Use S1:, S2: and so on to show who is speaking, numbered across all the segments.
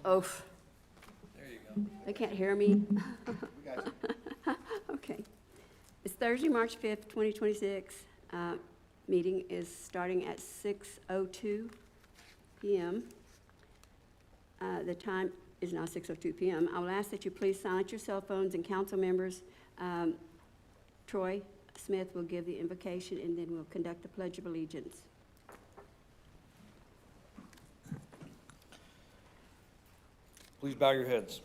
S1: Oh,
S2: There you go.
S1: they can't hear me?
S2: We got you.
S1: Okay. It's Thursday, March 5th, 2026. Meeting is starting at 6:02 p.m. The time is now 6:02 p.m. I will ask that you please silence your cell phones, and council members, Troy Smith will give the invocation, and then we'll conduct the Pledge of Allegiance.
S2: Please bow your heads.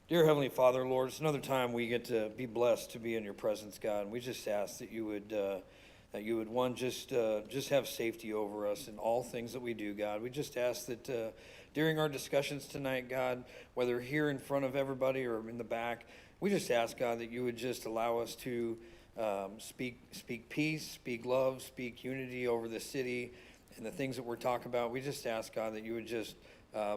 S2: Dear Heavenly Father, Lord, it's another time we get to be blessed to be in your presence, God. And we just ask that you would one, just have safety over us in all things that we do, God. We just ask that during our discussions tonight, God, whether here in front of everybody or in the back, we just ask, God, that you would just allow us to speak peace, speak love, speak unity over the city and the things that we're talking about. We just ask, God, that you would just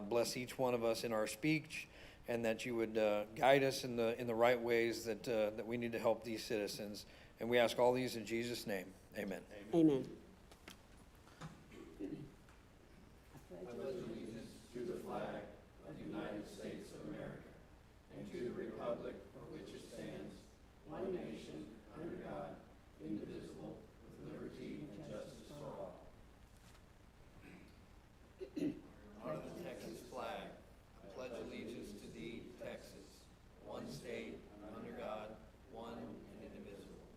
S2: bless each one of us in our speech, and that you would guide us in the right ways that we need to help these citizens. And we ask all these in Jesus' name. Amen.
S1: Amen.
S3: I pledge allegiance to the flag of the United States of America and to the republic for which it stands, one nation, under God, indivisible, with liberty and justice for all.
S2: Under the Texas flag, I pledge allegiance to thee, Texas, one state, under God, one and indivisible.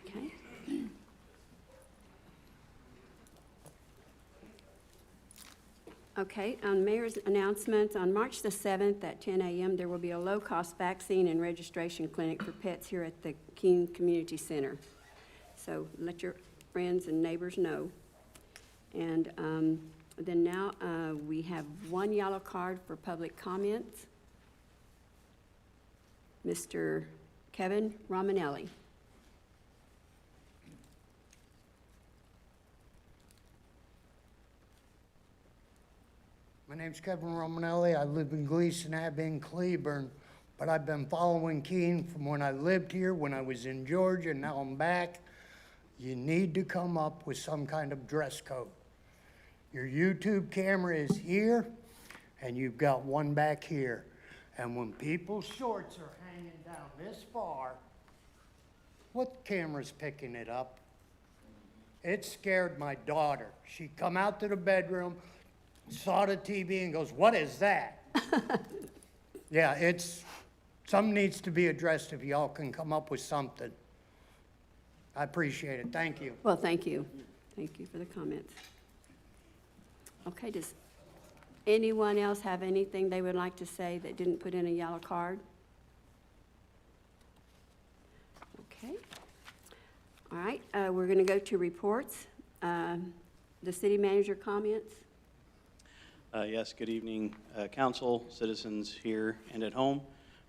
S1: Okay. Okay, on mayor's announcements, on March the 7th at 10 a.m., there will be a low-cost vaccine and registration clinic for pets here at the Keene Community Center. So let your friends and neighbors know. And then now we have one yellow card for public comments. Mr. Kevin Romanelli.
S4: My name's Kevin Romanelli. I live in Gleason Ave in Cleburne, but I've been following Keene from when I lived here, when I was in Georgia, and now I'm back. You need to come up with some kind of dress code. Your YouTube camera is here, and you've got one back here. And when people's shorts are hanging down this far, what camera's picking it up? It scared my daughter. She come out to the bedroom, saw the TV and goes, "What is that?" Yeah, something needs to be addressed. If y'all can come up with something, I appreciate it. Thank you.
S1: Well, thank you. Thank you for the comments. Okay, does anyone else have anything they would like to say that didn't put in a yellow card? Okay. All right, we're going to go to reports. The city manager comments.
S5: Yes, good evening, council, citizens here and at home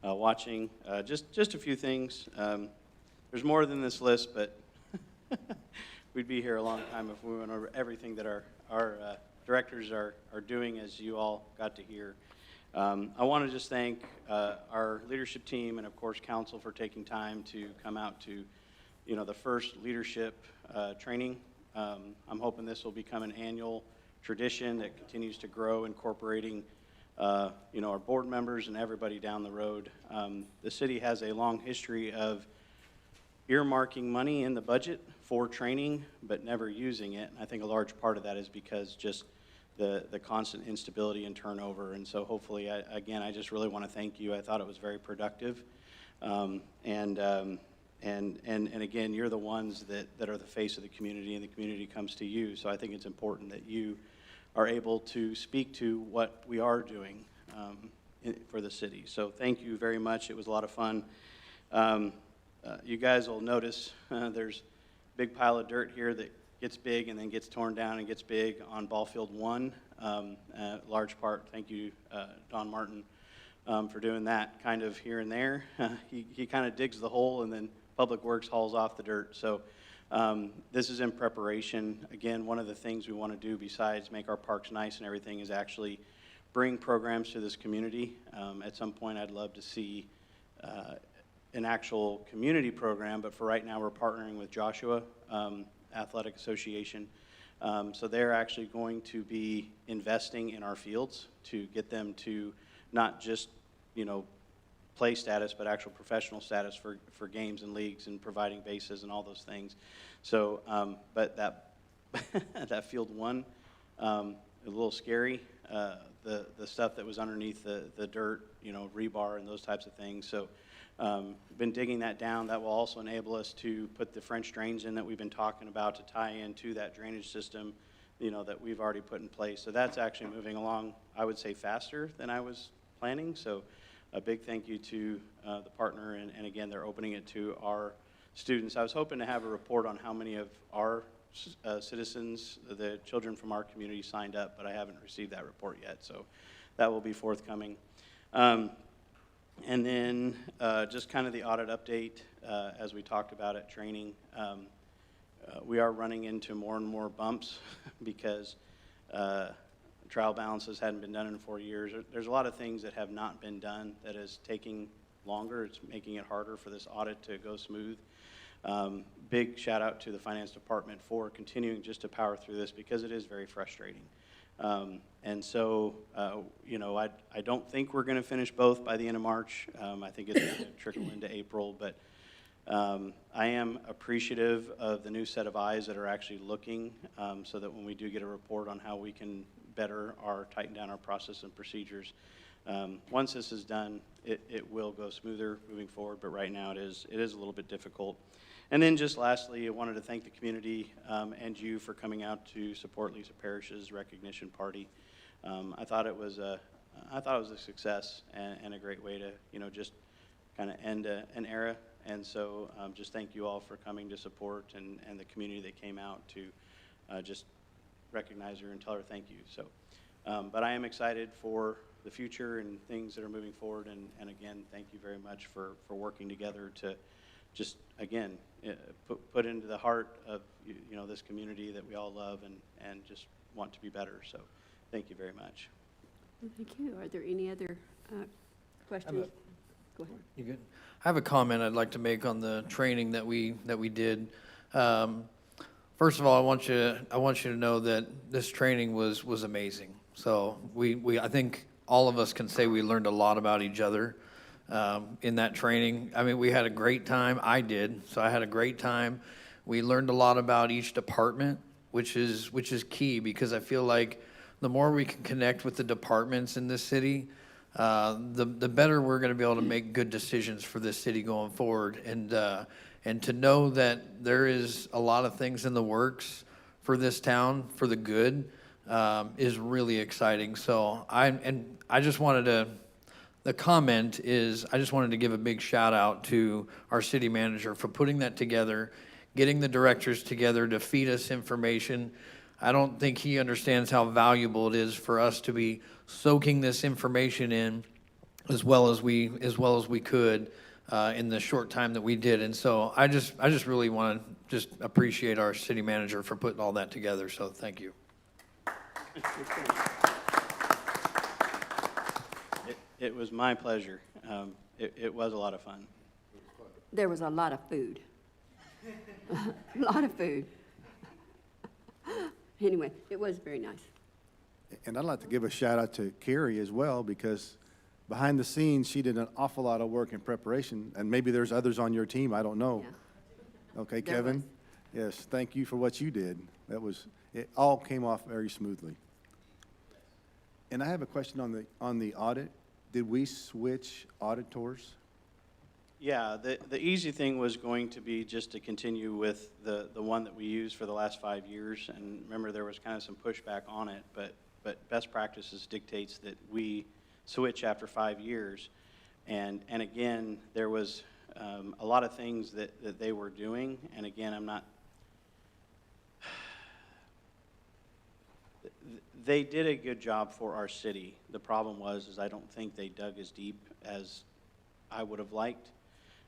S5: watching. Just a few things. There's more than this list, but we'd be here a long time if we went over everything that our directors are doing, as you all got to hear. I want to just thank our leadership team and, of course, council for taking time to come out to, the first leadership training. I'm hoping this will become an annual tradition that continues to grow, incorporating, our board members and everybody down the road. The city has a long history of earmarking money in the budget for training, but never using it. And I think a large part of that is because just the constant instability and turnover. And so hopefully, I just really want to thank you. I thought it was very productive. And again, you're the ones that are the face of the community, and the community comes to you. So I think it's important that you are able to speak to what we are doing for the city. So thank you very much. It was a lot of fun. You guys will notice there's a big pile of dirt here that gets big and then gets torn down and gets big on ball field 1. Large part, thank you, Don Martin, for doing that kind of here and there. He kind of digs the hole, and then Public Works hauls off the dirt. So this is in preparation. Again, one of the things we want to do besides make our parks nice and everything is actually bring programs to this community. At some point, I'd love to see an actual community program, but for right now, we're partnering with Joshua Athletic Association So they're actually going to be investing in our fields to get them to not just, play status, but actual professional status for games and leagues and providing bases and all those things. So, but that, that field one, a little scary. The stuff that was underneath the dirt, rebar and those types of things. So, been digging that down. That will also enable us to put the French drains in that we've been talking about to tie into that drainage system, that we've already put in place. So that's actually moving along, I would say, faster than I was planning. So a big thank you to the partner, and again, they're opening it to our students. I was hoping to have a report on how many of our citizens, the children from our community, signed up, but I haven't received that report yet, so that will be forthcoming. And then just kind of the audit update, as we talked about at training. We are running into more and more bumps because trial balances hadn't been done in 4 years. There's a lot of things that have not been done that is taking longer. It's making it harder for this audit to go smooth. Big shout out to the finance department for continuing just to power through this because it is very frustrating. And so, I don't think we're going to finish both by the end of March. I think it's going to trickle into April, but I am appreciative of the new set of eyes that are actually looking so that when we do get a report on how we can better tighten down our process and procedures, once this is done, it will go smoother moving forward, but right now it is a little bit difficult. And then just lastly, I wanted to thank the community and you for coming out to support Lisa Parrish's recognition party. I thought it was a success and a great way to, just kind of end an era. And so just thank you all for coming to support and the community that came out to just recognize her and tell her thank you. So, but I am excited for the future and things that are moving forward. And again, thank you very much for working together to just, again, put into the heart of, this community that we all love and just want to be better. So thank you very much.
S1: Well, thank you. Are there any other questions? Go ahead.
S2: You good? I have a comment I'd like to make on the training that we did. First of all, I want you to know that this training was amazing. So I think all of us can say we learned a lot about each other in that training. I mean, we had a great time. I did. So I had a great time. We learned a lot about each department, which is key, because I feel like the more we can connect with the departments in this city, the better we're going to be able to make good decisions for this city going forward. And to know that there is a lot of things in the works for this town for the good is really exciting. So I just wanted to. The comment is, I just wanted to give a big shout out to our city manager for putting that together, getting the directors together to feed us information. I don't think he understands how valuable it is for us to be soaking this information in as well as we could in the short time that we did. And so I just really want to just appreciate our city manager for putting all that together. So thank you.
S5: It was my pleasure. It was a lot of fun.
S1: There was a lot of food. A lot of food. Anyway, it was very nice.
S6: And I'd like to give a shout out to Carrie as well, because behind the scenes, she did an awful lot of work in preparation, and maybe there's others on your team, I don't know.
S1: Yeah.
S6: Okay,
S1: There
S6: Kevin?
S1: was.
S6: Yes, thank you for what you did. It all came off very smoothly. And I have a question on the audit. Did we switch auditors?
S5: Yeah, the easy thing was going to be just to continue with the one that we used for the last 5 years. And remember, there was kind of some pushback on it, but best practices dictates that we switch after 5 years. And again, there was a lot of things that they were doing. And again, they did a good job for our city. The problem is I don't think they dug as deep as I would have liked.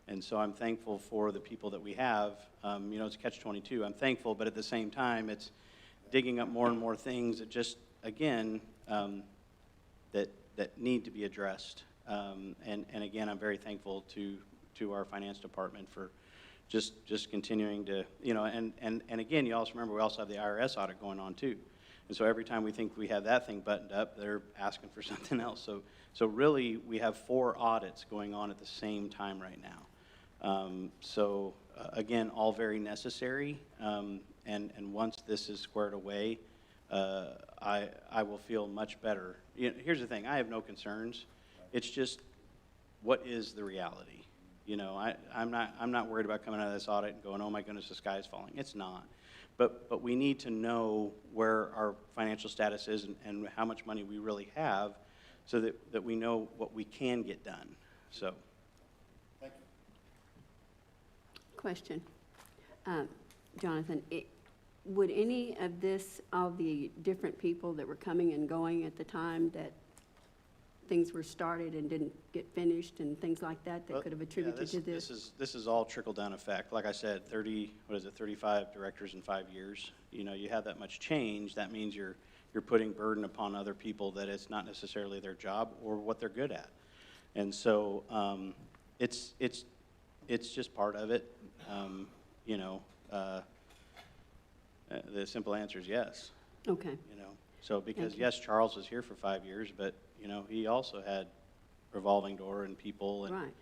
S5: And so I'm thankful for the people that we have. It's catch-22. I'm thankful, but at the same time, it's digging up more and more things that just, again, that need to be addressed. And again, I'm very thankful to our finance department for just continuing to, and again, you also remember, we also have the IRS audit going on too. And so every time we think we have that thing buttoned up, they're asking for something else. So really, we have 4 audits going on at the same time right now. Again, all very necessary. And once this is squared away, I will feel much better. Here's the thing, I have no concerns. It's just, what is the reality? I'm not worried about coming out of this audit and going, oh my goodness, the sky is falling. It's not. But we need to know where our financial status is and how much money we really have, so that we know what we can get done. So.
S6: Thank you.
S1: Question. Jonathan, would any of this, all the different people that were coming and going at the time that things were started and didn't get finished and things like that, that could have attributed to this?
S5: This is all trickle-down effect. Like I said, 35 directors in 5 years. You have that much change, that means you're putting burden upon other people that it's not necessarily their job or what they're good at. And so it's just part of it. The simple answer is yes.
S1: Okay.
S5: So because
S1: Thank you.
S5: yes, Charles was here for 5 years, but he also had revolving door and people, and
S1: Right.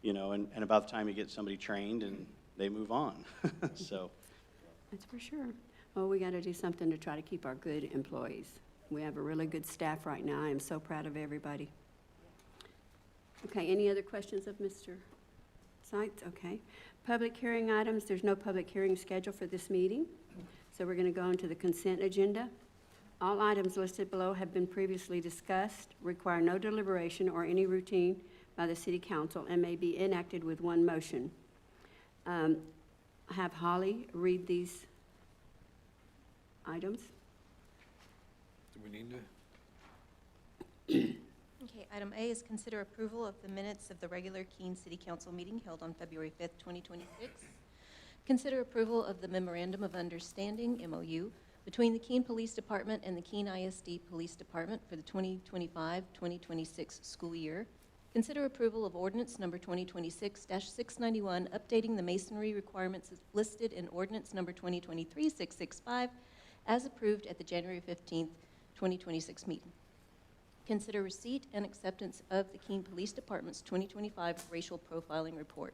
S5: And about the time you get somebody trained and they move on. So
S1: That's for sure. Well, we got to do something to try to keep our good employees. We have a really good staff right now. I am so proud of everybody. Okay, any other questions of Mr. Seitz? Okay. Public hearing items, there's no public hearing scheduled for this meeting, so we're going to go on to the consent agenda. All items listed below have been previously discussed, require no deliberation or any routine by the City Council, and may be enacted with one motion. Have Holly read these items.
S2: Do we need to?
S7: Okay, item A is consider approval of the minutes of the regular Keene City Council meeting held on February 5th, 2026. Consider approval of the Memorandum of Understanding, MOU, between the Keene Police Department and the Keene ISD Police Department for the 2025-2026 school year. Consider approval of ordinance number 2026-691, updating the masonry requirements listed in ordinance number 2023-665, as approved at the January 15th, 2026 meeting. Consider receipt and acceptance of the Keene Police Department's 2025 racial profiling report.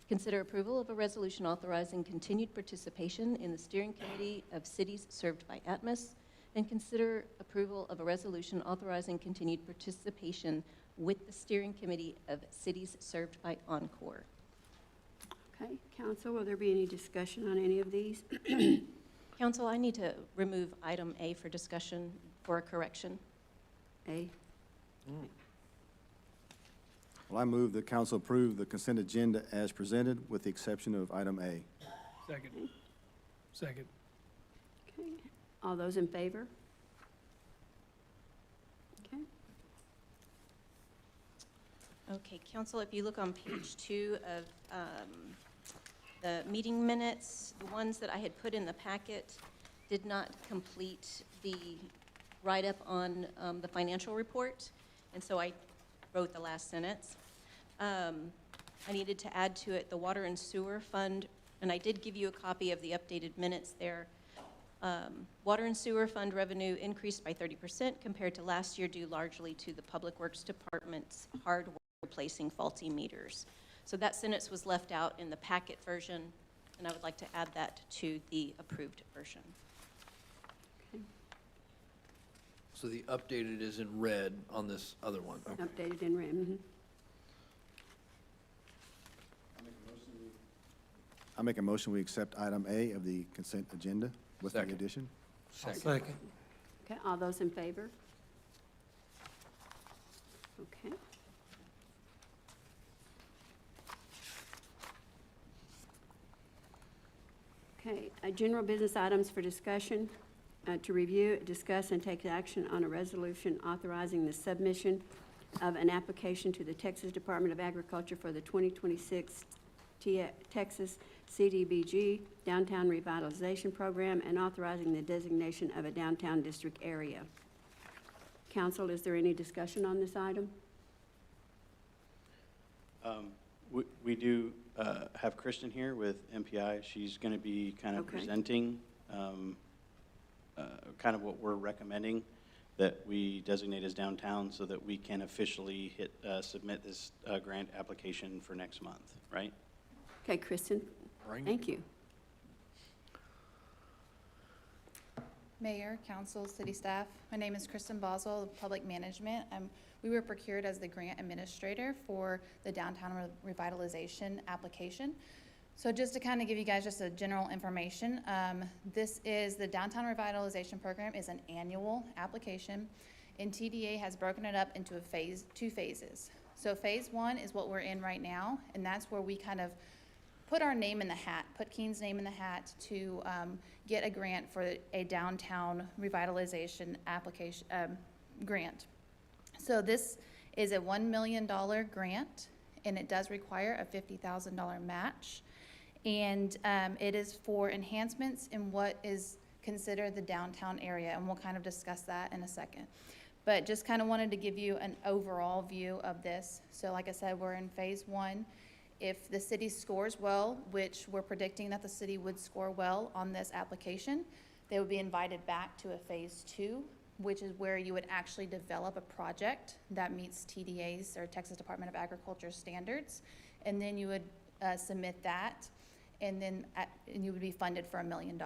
S7: Consider approval of a resolution authorizing continued participation in the Steering Committee of Cities Served by Atmos, and consider approval of a resolution authorizing continued participation with the Steering Committee of Cities Served by Encore.
S1: Okay, council, will there be any discussion on any of these?
S7: Council, I need to remove item A for discussion for a correction.
S1: A.
S6: Well, I move that council approve the consent agenda as presented, with the exception of item A.
S3: Second. Second.
S1: Okay, all those in favor? Okay,
S7: Okay, Council, if you look on page 2 of the meeting minutes, the ones that I had put in the packet did not complete the write-up on the financial report, and so I wrote the last sentence. I needed to add to it the water and sewer fund, and I did give you a copy of the updated minutes there. Water and sewer fund revenue increased by 30% compared to last year, due largely to the Public Works Department's hard work replacing faulty meters. So that sentence was left out in the packet version, and I would like to add that to the approved version.
S2: So the updated is in red on this other one. Okay.
S1: updated in red. Mhm.
S6: I make a motion, we accept item A of the consent agenda with the
S2: Second.
S6: addition.
S3: Second.
S1: Okay, all those in favor? Okay. Okay, general business items for discussion, to review, discuss, and take action on a resolution authorizing the submission of an application to the Texas Department of Agriculture for the 2026 Texas CDBG Downtown Revitalization Program, and authorizing the designation of a downtown district area. Council, is there any discussion on this item?
S5: we do have Kristen here with MPI. She's going to be kind of
S1: Okay.
S5: presenting kind of what we're recommending that we designate as downtown so that we can officially submit this grant application for next month, right?
S1: Okay, Kristen, thank you.
S8: Mayor, council, city staff, my name is Kristen Boswell of Public Management. We were procured as the grant administrator for the downtown revitalization application. So just to kind of give you guys just a general information, this is the downtown revitalization program is an annual application, and TDA has broken it up into two phases. So phase one is what we're in right now, and that's where we kind of put our name in the hat, put Keene's name in the hat to get a grant for a downtown revitalization application grant. So this is a $1 million grant, and it does require a $50,000 match. And it is for enhancements in what is considered the downtown area, and we'll kind of discuss that in a second. But just kind of wanted to give you an overall view of this. So like I said, we're in phase one. If the city scores well, which we're predicting that the city would score well on this application, they would be invited back to a phase two, which is where you would actually develop a project that meets TDA's or Texas Department of Agriculture standards. And then you would submit that, and then and you would be funded for $1 million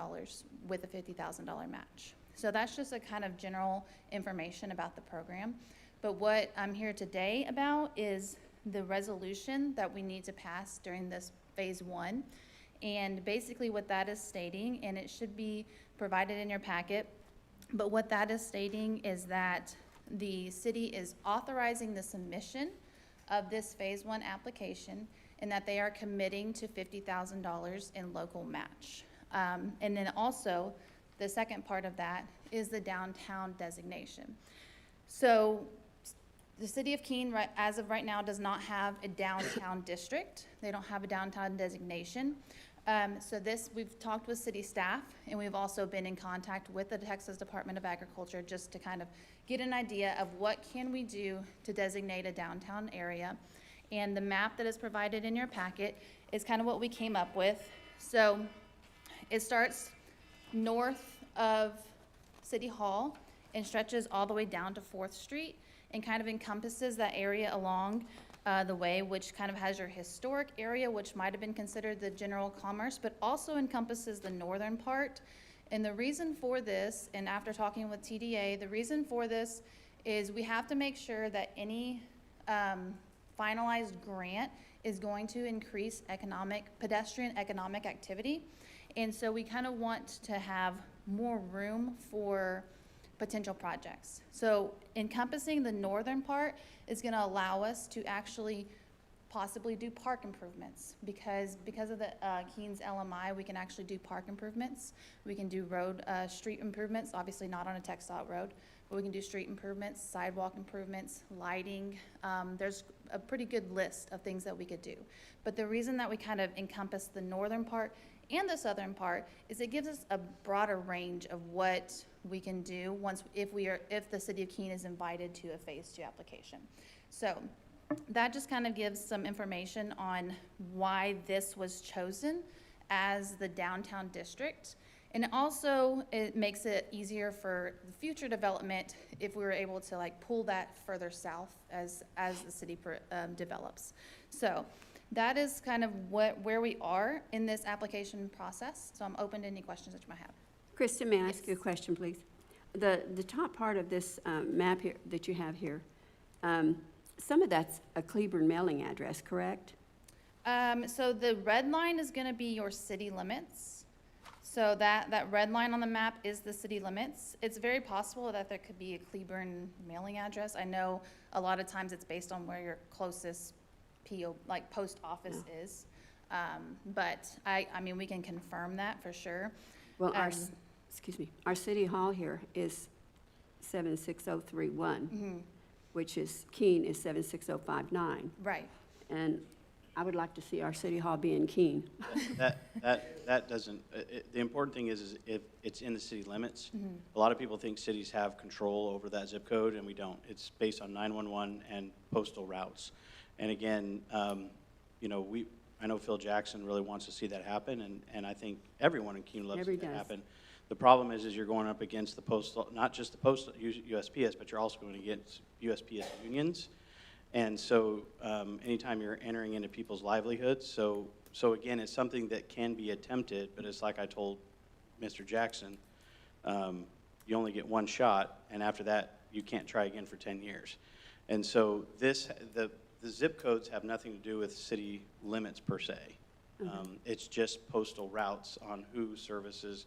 S8: with a $50,000 match. So that's just a kind of general information about the program. But what I'm here today about is the resolution that we need to pass during this phase one. And basically what that is stating, and it should be provided in your packet, but what that is stating is that the city is authorizing the submission of this phase one application, and that they are committing to $50,000 in local match. And then also, the second part of that is the downtown designation. So the city of Keene, as of right now, does not have a downtown district. They don't have a downtown designation. So we've talked with city staff, and we've also been in contact with the Texas Department of Agriculture just to kind of get an idea of what can we do to designate a downtown area. And the map that is provided in your packet is kind of what we came up with. So it starts north of City Hall and stretches all the way down to 4th Street and kind of encompasses that area along the way, which kind of has your historic area, which might have been considered the general commerce, but also encompasses the northern part. And the reason for this, and after talking with TDA, the reason for this is we have to make sure that any finalized grant is going to increase pedestrian economic activity. And so we kind of want to have more room for potential projects. So encompassing the northern part is going to allow us to actually possibly do park improvements because of the Keene's LMI, we can actually do park improvements. We can do street improvements, obviously not on a TxDOT road, but we can do street improvements, sidewalk improvements, lighting. There's a pretty good list of things that we could do. But the reason that we kind of encompass the northern part and the southern part is it gives us a broader range of what we can do if the city of Keene is invited to a phase two application. So that just kind of gives some information on why this was chosen as the downtown district. And also it makes it easier for the future development if we were able to like pull that further south as the city develops. So that is kind of where we are in this application process. So I'm open to any questions that you might have.
S1: Kristen, may I ask you a question, please? The top part of this map here that you have here, some of that's a Cleburne mailing address, correct?
S8: So the red line is going to be your city limits. So that red line on the map is the city limits. It's very possible that there could be a Cleburne mailing address. I know a lot of times it's based on where your closest post office is. But I mean, we can confirm that for sure.
S1: Well, our city hall here is 76031, which is Keene is 76059.
S8: Right.
S1: And I would like to see our city hall be in Keene.
S5: That doesn't, the important thing is if it's in the city limits. A lot of people think cities have control over that zip code, and we don't. It's based on 911 and postal routes. And again, you know, I know Phil Jackson really wants to see that happen, and I think everyone in Keene loves to see
S1: Everybody
S5: that
S1: does.
S5: happen. The problem is you're going up against the postal, not just the postal USPS, but you're also going against USPS unions. And so anytime you're entering into people's livelihoods, so again, it's something that can be attempted, but it's like I told Mr. Jackson, you only get one shot, and after that, you can't try again for 10 years. And so the zip codes have nothing to do with city limits per se. It's just postal routes on who services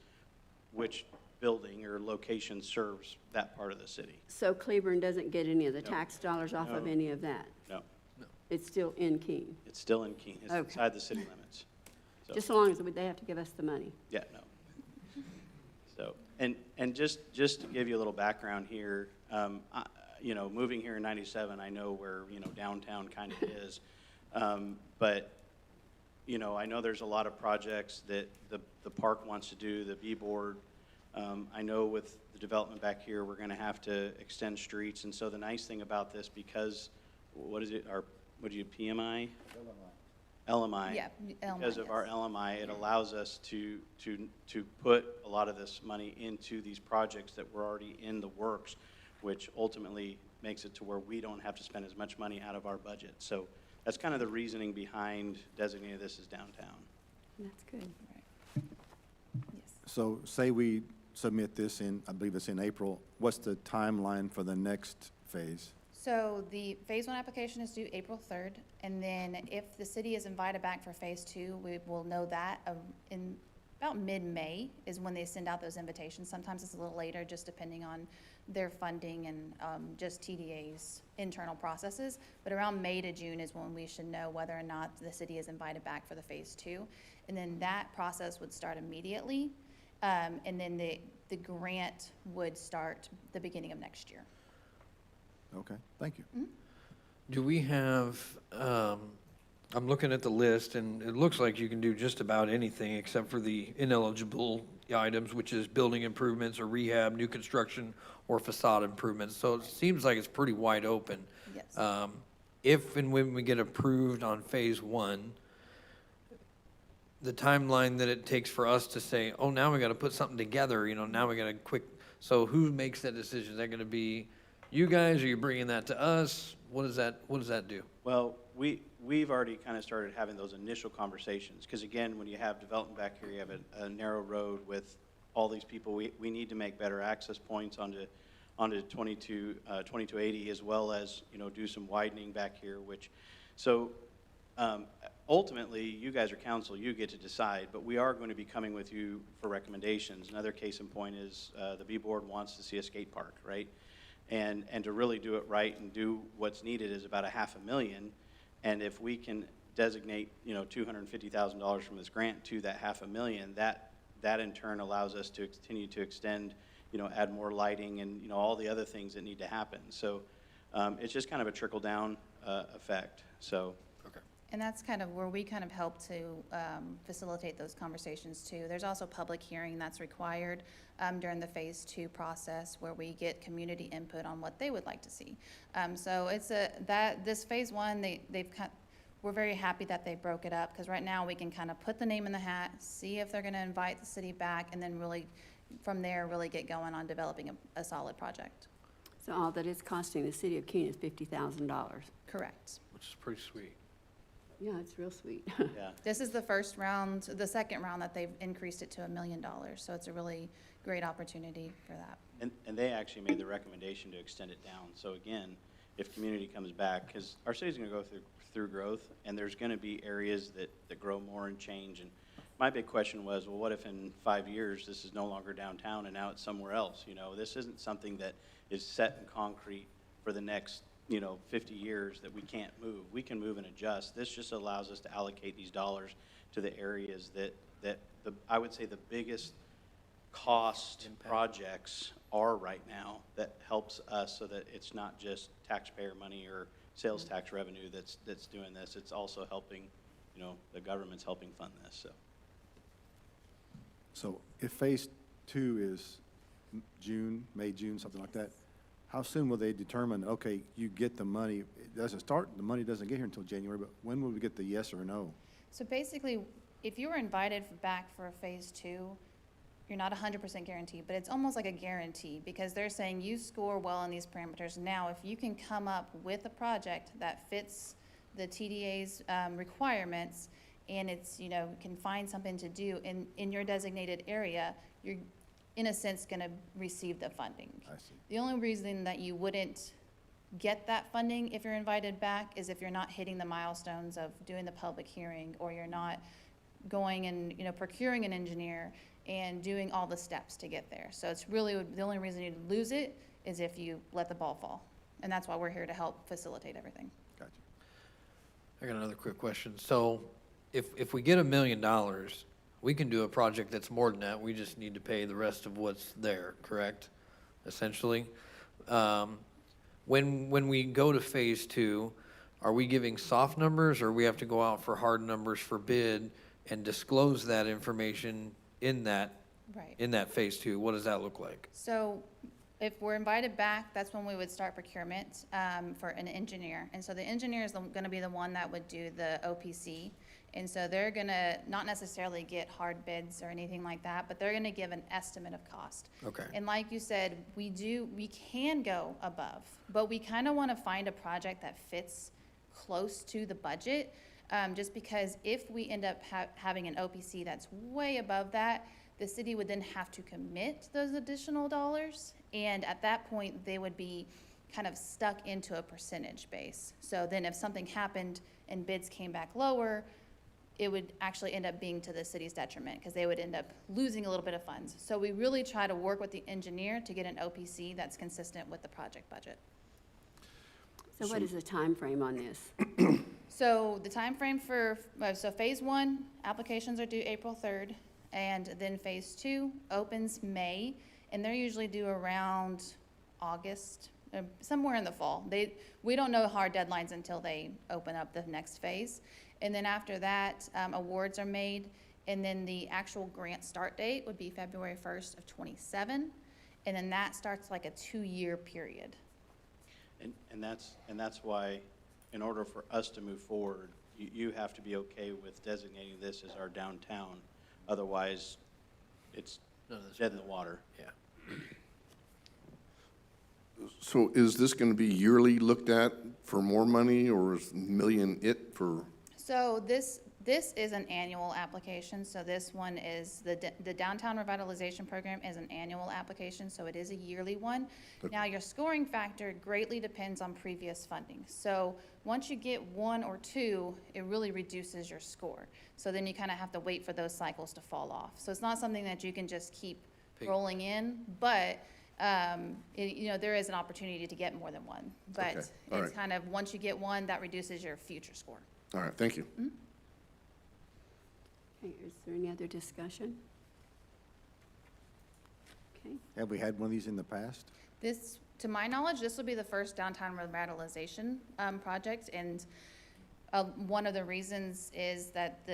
S5: which building or location serves that part of the city.
S1: So Cleburne doesn't get any of the
S5: No.
S1: tax dollars off of
S5: No.
S1: any of that?
S5: No,
S1: It's still in Keene?
S5: it's still in Keene. It's
S1: Okay.
S5: inside the city limits. So-
S1: Just so long as they have to give us the money?
S5: Yeah, no. So, and just to give you a little background here, moving here in '97, I know where, downtown kind of is. But, I know there's a lot of projects that the park wants to do, the B-board. I know with the development back here, we're going to have to extend streets. And so the nice thing about this, because, PMI? LMI.
S8: Yeah, LMI,
S5: Because of our
S8: yes.
S5: LMI, it allows us to put a lot of this money into these projects that were already in the works, which ultimately makes it to where we don't have to spend as much money out of our budget. So that's kind of the reasoning behind designating this as downtown.
S1: That's good.
S8: Yes.
S6: So say we submit this in, I believe it's in April, what's the timeline for the next phase?
S8: So the Phase 1 application is due April 3rd, and then if the city is invited back for Phase 2, we will know that in about mid-May is when they send out those invitations. Sometimes it's a little later, just depending on their funding and just TDA's internal processes. But around May to June is when we should know whether or not the city is invited back for the Phase 2. And then that process would start immediately, and then the grant would start the beginning of next year.
S6: Okay, thank you.
S2: Do we have, I'm looking at the list, and it looks like you can do just about anything except for the ineligible items, which is building improvements or rehab, new construction, or facade improvements. So it seems like it's pretty wide open.
S8: Yes.
S2: If and when we get approved on Phase 1, the timeline that it takes for us to say, oh, now we got to put something together, now we got to so who makes that decision? Is that going to be you guys? Are you bringing that to us? What does that do?
S5: Well, we've already kind of started having those initial conversations, because again, when you have development back here, you have a narrow road with all these people. We need to make better access points onto 2280, as well as, do some widening back here, ultimately, you guys are council, you get to decide, but we are going to be coming with you for recommendations. Another case in point is the B-board wants to see a skate park, right? And to really do it right and do what's needed is about $500,000. And if we can designate, $250,000 from this grant to that $500,000, that in turn allows us to continue to extend, add more lighting and, all the other things that need to happen. So it's just kind of a trickle down effect. So.
S8: And that's kind of where we kind of help to facilitate those conversations too. There's also public hearing that's required during the Phase 2 process, where we get community input on what they would like to see. So it's this Phase 1, we're very happy that they broke it up, because right now we can kind of put the name in the hat, see if they're going to invite the city back, and then really from there really get going on developing a solid project.
S1: So all that it's costing the city of Keene is $50,000.
S8: Correct.
S2: Which is pretty sweet.
S1: Yeah, it's real sweet.
S5: Yeah.
S8: This is the second round that they've increased it to $1 million. So it's a really great opportunity for that.
S5: And they actually made the recommendation to extend it down. So again, if community comes back, because our city's going to go through growth, and there's going to be areas that grow more and change. And my big question was, well, what if in 5 years this is no longer downtown and now it's somewhere else? This isn't something that is set in concrete for the next 50 years that we can't move. We can move and adjust. This just allows us to allocate these dollars to the areas that I would say the biggest cost projects are right now, that helps us, so that it's not just taxpayer money or sales tax revenue that's doing this. It's also helping, the government's helping fund this.
S6: So if Phase 2 is May, June, something like that, how soon will they determine, okay, you get the money? It doesn't start, the money doesn't get here until January, but when will we get the yes or no?
S8: So basically, if you were invited back for phase two, you're not 100% guaranteed, but it's almost like a guarantee because they're saying you score well in these parameters. Now, if you can come up with a project that fits the TDA's requirements and it's, you know, can find something to do in your designated area, you're in a sense gonna receive the funding.
S6: I see.
S8: The only reason that you wouldn't get that funding if you're invited back is if you're not hitting the milestones of doing the public hearing, or you're not going and, you know, procuring an engineer and doing all the steps to get there. So it's really, the only reason you'd lose it is if you let the ball fall. And that's why we're here to help facilitate everything.
S6: Gotcha.
S2: I got another quick question. So if we get $1 million, we can do a project that's more than that. We just need to pay the rest of what's there, correct? Essentially. When we go to phase two, are we giving soft numbers, or we have to go out for hard numbers for bid and disclose that information in that
S8: Right.
S2: phase two? What does that look like?
S8: So if we're invited back, that's when we would start procurement for an engineer. And so the engineer is gonna be the one that would do the OPC. And so they're gonna not necessarily get hard bids or anything like that, but they're gonna give an estimate of cost.
S2: Okay.
S8: And like you said, we can go above, but we kind of want to find a project that fits close to the budget, just because if we end up having an OPC that's way above that, the city would then have to commit those additional dollars, and at that point, they would be kind of stuck into a percentage base. So then if something happened and bids came back lower, it would actually end up being to the city's detriment, because they would end up losing a little bit of funds. So we really try to work with the engineer to get an OPC that's consistent with the project budget.
S1: So what is the time frame on this?
S8: So the timeframe so phase one, applications are due April 3rd, and then phase two opens May, and they're usually due around August, somewhere in the fall. We don't know hard deadlines until they open up the next phase. And then after that, awards are made, and then the actual grant start date would be February 1st of '27, and then that starts like a 2-year period.
S5: And that's why, in order for us to move forward, you have to be okay with designating this as our downtown. Otherwise, it's
S2: None of this
S5: dead in the water.
S2: Yeah.
S3: So is this going to be yearly looked at for more money, or is million it for?
S8: So this is an annual application, so this one is, the Downtown Revitalization Program is an annual application, so it is a yearly one. Now, your scoring factor greatly depends on previous funding. So once you get 1 or 2, it really reduces your score. So then you kind of have to wait for those cycles to fall off. So it's not something that you can just keep rolling in, but you know, there is an opportunity to get more than one. But
S3: Okay, all
S8: it's
S3: right.
S8: kind of, once you get one, that reduces your future score.
S3: All right, thank you.
S1: Okay, is there any other discussion? Okay,
S6: Have we had one of these in the past?
S8: This, to my knowledge, this will be the first downtown revitalization project, and one of the reasons is that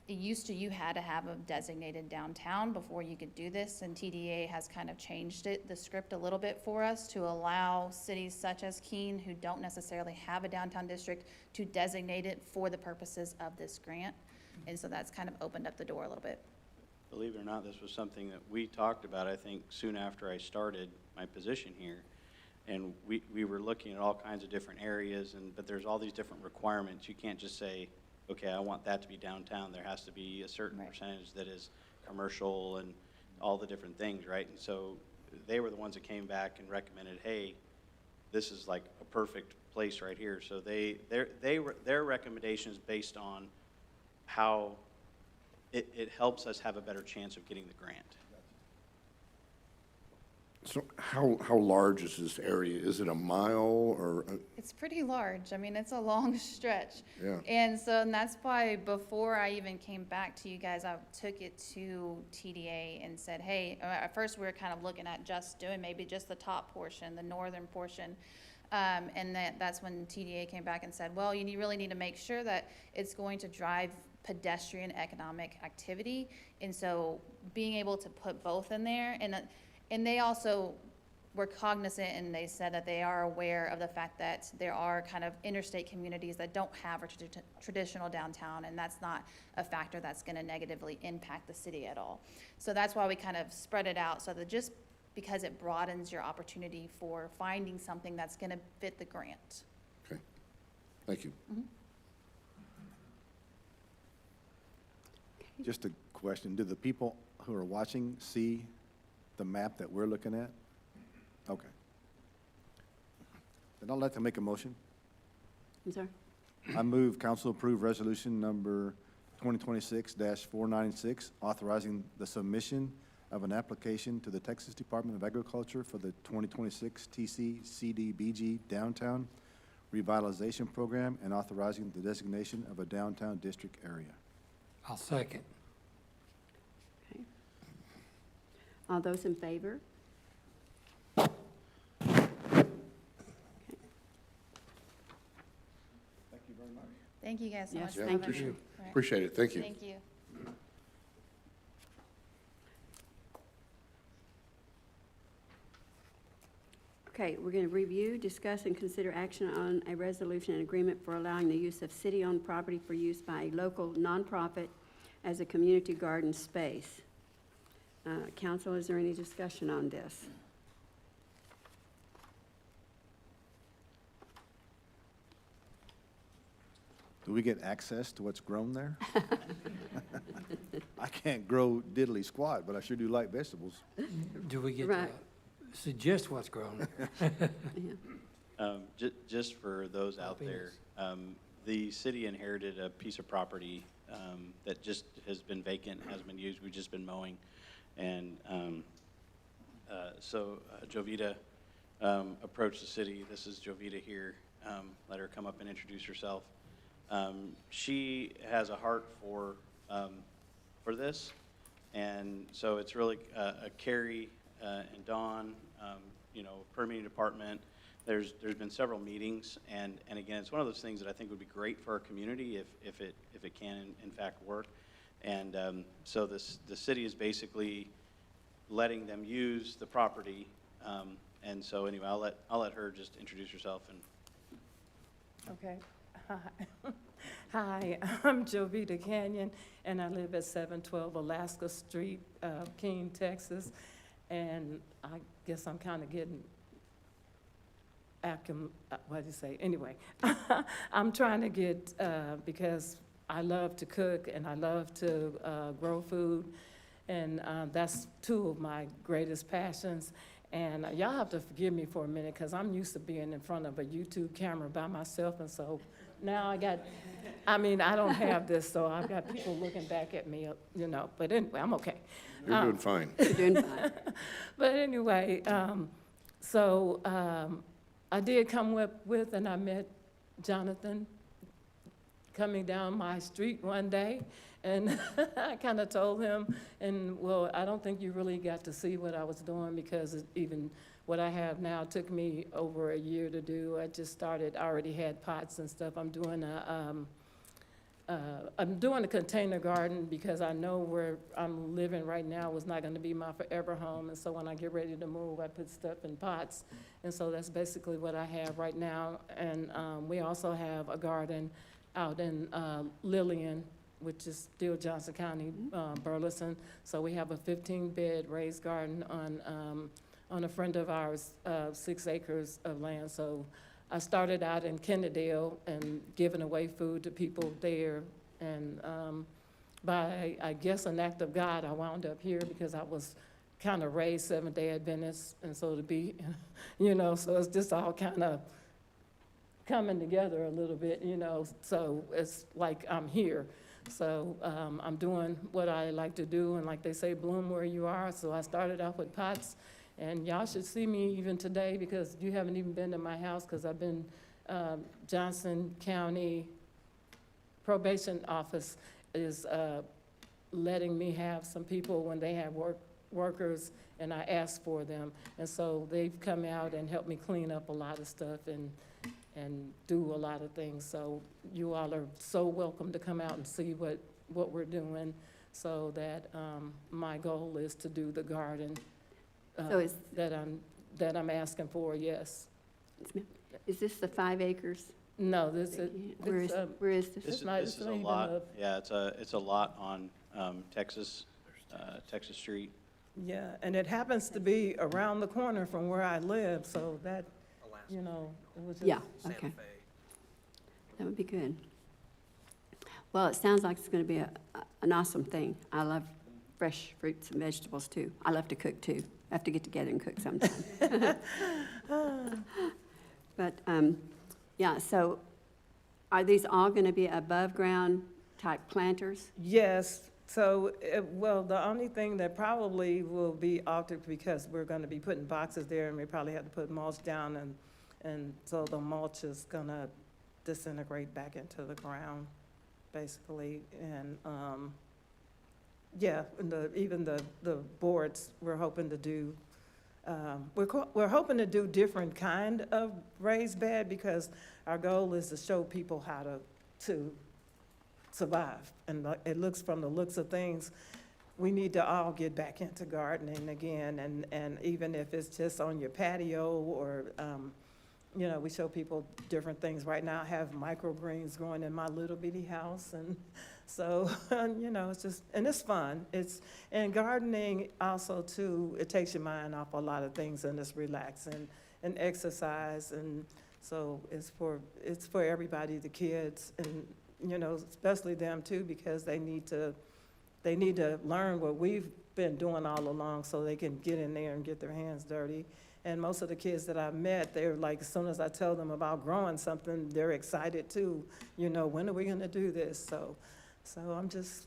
S8: you had to have a designated downtown before you could do this, and TDA has kind of changed the script a little bit for us to allow cities such as Keene, who don't necessarily have a downtown district, to designate it for the purposes of this grant, and so that's kind of opened up the door a little bit.
S5: Believe it or not, this was something that we talked about, I think, soon after I started my position here. And we were looking at all kinds of different areas, but there's all these different requirements. You can't just say, okay, I want that to be downtown. There has to be a certain
S8: Right.
S5: percentage that is commercial and all the different things, right? And so they were the ones that came back and recommended, hey, this is like a perfect place right here. So their recommendations based on how it helps us have a better chance of getting the grant.
S3: So how large is this area? Is it a mile or?
S8: It's pretty large. I mean, it's a long stretch.
S3: Yeah.
S8: And that's why before I even came back to you guys, I took it to TDA and said, hey, at first we were kind of looking at just doing maybe just the top portion, the northern portion. And that's when TDA came back and said, well, you really need to make sure that it's going to drive pedestrian economic activity. And so being able to put both in there, and they also were cognizant, and they said that they are aware of the fact that there are kind of interstate communities that don't have a traditional downtown, and that's not a factor that's gonna negatively impact the city at all. So that's why we kind of spread it out, so that just because it broadens your opportunity for finding something that's gonna fit the grant.
S3: Okay, thank you.
S6: Just a question, do the people who are watching see the map that we're looking at? Okay. Then I'd like to make a motion.
S1: I'm sorry?
S6: I move council approve resolution number 2026-496, authorizing the submission of an application to the Texas Department of Agriculture for the 2026 TC-CDBG Downtown Revitalization Program and authorizing the designation of a downtown district area.
S9: I'll second.
S1: Okay. All those in favor?
S6: Thank you very much.
S8: Thank you guys so
S1: Yes,
S8: much for
S1: thank
S8: having me.
S1: you.
S8: All right.
S3: Appreciate it, thank you.
S8: Thank you.
S1: Okay, we're going to review, discuss, and consider action on a resolution and agreement for allowing the use of city-owned property for use by a local nonprofit as a community garden space. Council, is there any discussion on this?
S6: Do we get access to what's grown there? I can't grow diddly squat, but I sure do like vegetables.
S9: Do we get to
S1: Right.
S9: suggest what's grown there?
S1: Yeah.
S5: Just for those out there, the city inherited a piece of property that just has been vacant, hasn't been used. We've just been mowing. And so Jovita approached the city. This is Jovita here. Let her come up and introduce herself. She has a heart for this. And so it's really Carrie and Dawn, permitting department. There's been several meetings, and again, it's one of those things that I think would be great for our community if it can in fact work. And so the city is basically letting them use the property. And so anyway, I'll let her just introduce herself and.
S10: Okay. Hi, I'm Jovita Canyon, and I live at 712 Alaska Street, Keene, Texas. And I guess I'm kind of getting, what do you say? Anyway, I'm trying to get, because I love to cook and I love to grow food, and that's two of my greatest passions. And y'all have to forgive me for a minute, because I'm used to being in front of a YouTube camera by myself, and so now I don't have this, so I've got people looking back at me, but anyway, I'm okay.
S3: You're doing fine.
S1: You're doing fine.
S10: But anyway, I did come with, and I met Jonathan coming down my street one day, and I kind of told him, well, I don't think you really got to see what I was doing, because even what I have now took me over a year to do. I already had pots and stuff. I'm doing a container garden, because I know where I'm living right now was not going to be my forever home. And so when I get ready to move, I put stuff in pots. And so that's basically what I have right now. And we also have a garden out in Lillian, which is still Johnson County, Burleson. So we have a 15-bed raised garden on a friend of ours, 6 acres of land. So I started out in Kennedale and giving away food to people there. And by, I guess, an act of God, I wound up here, because I was kind of raised Seventh-day Adventist. And so to be, so it's just all kind of coming together a little bit, So it's like I'm here. So I'm doing what I like to do. And like they say, bloom where you are. So I started off with pots. And y'all should see me even today, because you haven't even been to my house, because I've been, Johnson County Probation Office is letting me have some people when they have workers, and I ask for them. And so they've come out and helped me clean up a lot of stuff and do a lot of things. So you all are so welcome to come out and see what we're doing, so that my goal is to do the garden
S1: So is-
S10: that I'm that I'm asking for, yes.
S1: Yes, ma'am. Is this the 5 acres?
S10: No, this is,
S1: Where is, where is this?
S5: This
S10: It's not-
S5: this
S10: it's
S5: is
S10: not
S5: a
S10: even
S5: lot,
S10: a-
S5: yeah, it's a lot on Texas Street.
S10: yeah, and it happens to be around the corner from where I live, so that, you know, it was just.
S1: Yeah, okay. That would be good. Well, it sounds like it's going to be an awesome thing. I love fresh fruits and vegetables, too. I love to cook, too. I have to get together and cook sometime. But, yeah, so are these all going to be above-ground type planters?
S10: Yes, so, well, the only thing that probably will be altered, because we're gonna be putting boxes there, and we probably have to put mulch down, and so the mulch is gonna disintegrate back into the ground, basically, and, yeah, and even the boards, we're hoping to do, we're hoping to do different kind of raised bed, because our goal is to show people how to survive. And it looks, from the looks of things, we need to all get back into gardening again, and even if it's just on your patio, or, you know, we show people different things. Right now, I have microgreens growing in my little bitty house, and so, you know, it's just, and it's fun. And gardening also too, it takes your mind off a lot of things, and it's relaxing, and exercise, and so it's for everybody, the kids, and, you know, especially them too, because they need to learn what we've been doing all along, so they can get in there and get their hands dirty. And most of the kids that I've met, they're like, as soon as I tell them about growing something, they're excited too. You know, when are we gonna do this? So I'm just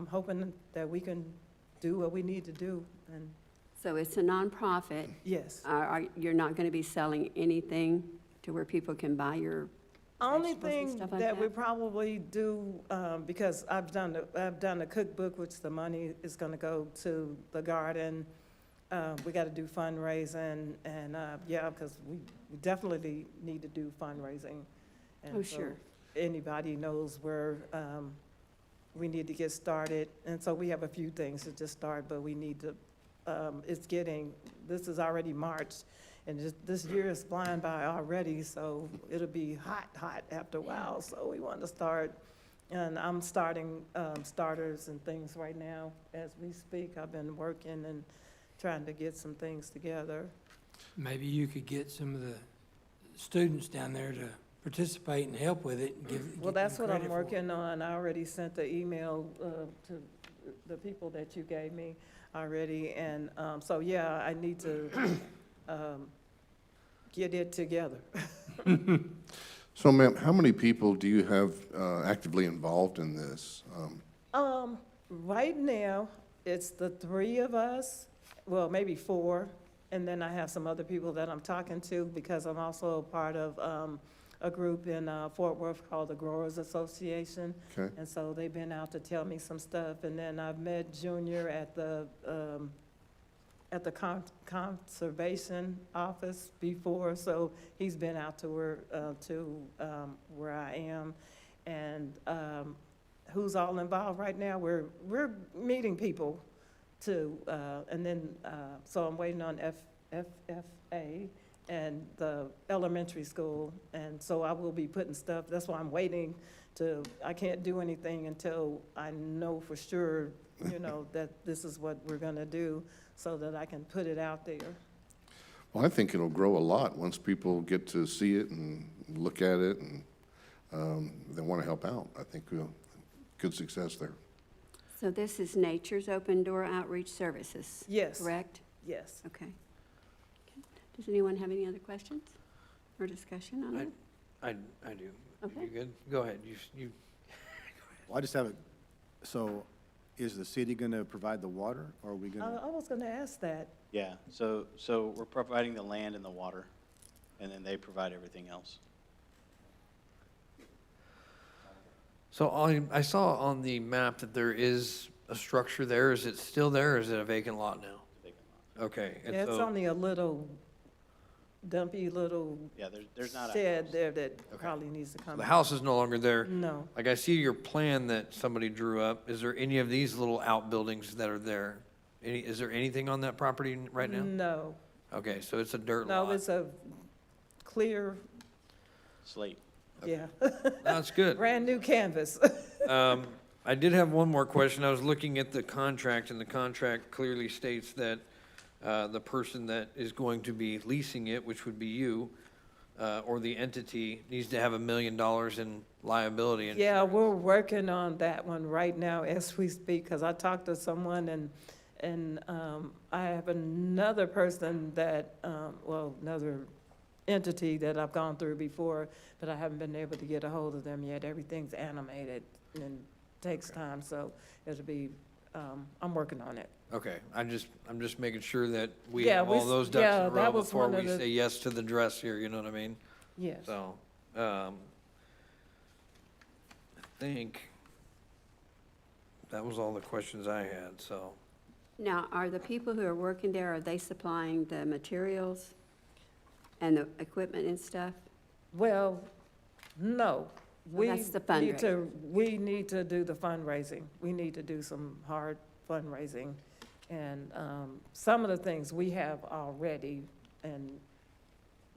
S10: hoping that we can do what we need to do, and
S1: So it's a nonprofit.
S10: yes.
S1: You're not going to be selling anything to where people can buy your
S10: Only
S1: vegetables and
S10: thing
S1: stuff like
S10: that we
S1: that?
S10: probably do, because I've done a cookbook, which the money is gonna go to the garden. We gotta do fundraising, and, yeah, because we definitely need to do fundraising. And
S1: Oh,
S10: so
S1: sure.
S10: Anybody knows where, we need to get started, and so we have a few things to just start, but we need to, this is already March, and this year is flying by already, so it'll be hot after a while, so we want to start. And I'm starting starters and things right now as we speak. I've been working and trying to get some things together.
S9: Maybe you could get some of the students down there to participate and help with it and give
S10: Well,
S9: get them
S10: that's what I'm
S9: credit for it.
S10: working on. I already sent the email to the people that you gave me already, and so, yeah, I need to get it together.
S11: So, ma'am, how many people do you have actively involved in this?
S10: Right now, it's the 3 of us, well, maybe 4, and then I have some other people that I'm talking to, because I'm also part of a group in Fort Worth called the Growers Association.
S11: Okay.
S10: And so they've been out to tell me some stuff, and then I've met Junior at the conservation office before, so he's been out to where I am. And who's all involved right now? We're meeting people too, and then so I'm waiting on FFA and the elementary school, and so I will be putting stuff. That's why I'm waiting I can't do anything until I know for sure, you know, that this is what we're gonna do, so that I can put it out there.
S11: Well, I think it'll grow a lot once people get to see it and look at it, and they want to help out. I think good success there.
S1: So this is Nature's Open Door Outreach Services?
S10: Yes.
S1: Correct?
S10: Yes.
S1: Okay. Does anyone have any other questions or discussion on it?
S2: I do.
S1: Okay.
S2: You good? Go ahead. You.
S6: Well, I just have so is the city going to provide the water, or are we going to?
S10: I was gonna ask that.
S5: Yeah, so we're providing the land and the water, and then they provide everything else.
S2: So I saw on the map that there is a structure there. Is it still there, or is it a vacant lot now?
S5: Vacant lot.
S2: Okay. And
S10: Yeah, it's
S2: so,
S10: only a little dumpy little
S5: Yeah, there's not a
S10: shed
S5: house.
S10: there that probably needs to come.
S2: the house is no longer there.
S10: No.
S2: Like I see your plan that somebody drew up. Is there any of these little outbuildings that are there? Is there anything on that property right now?
S10: No.
S2: Okay, so it's a dirt
S10: No,
S2: lot.
S10: it's a clear,
S5: Slate.
S10: yeah,
S2: That's good.
S10: brand new canvas.
S2: I did have one more question. I was looking at the contract, and the contract clearly states that the person that is going to be leasing it, which would be you, or the entity, needs to have $1 million in liability insurance.
S10: Yeah, we're working on that one right now as we speak, because I talked to someone and I have another person that, another entity that I've gone through before, but I haven't been able to get a hold of them yet. Everything's animated and takes time, so it'll be, I'm working on it.
S2: Okay, I'm just making sure that we
S10: Yeah,
S2: have
S10: we
S2: all
S10: s-
S2: those ducks
S10: yeah,
S2: in a
S10: that
S2: row
S10: was
S2: before
S10: one of
S2: we
S10: the-
S2: say yes to the dress here, you know what I mean?
S10: Yes.
S2: So, I think that was all the questions I had, so.
S1: Now, are the people who are working there, are they supplying the materials and the equipment and stuff?
S10: Well, no. We
S1: that's the
S10: need to, we need to do the fundraising. We need to do some hard fundraising. And some of the things we have already, and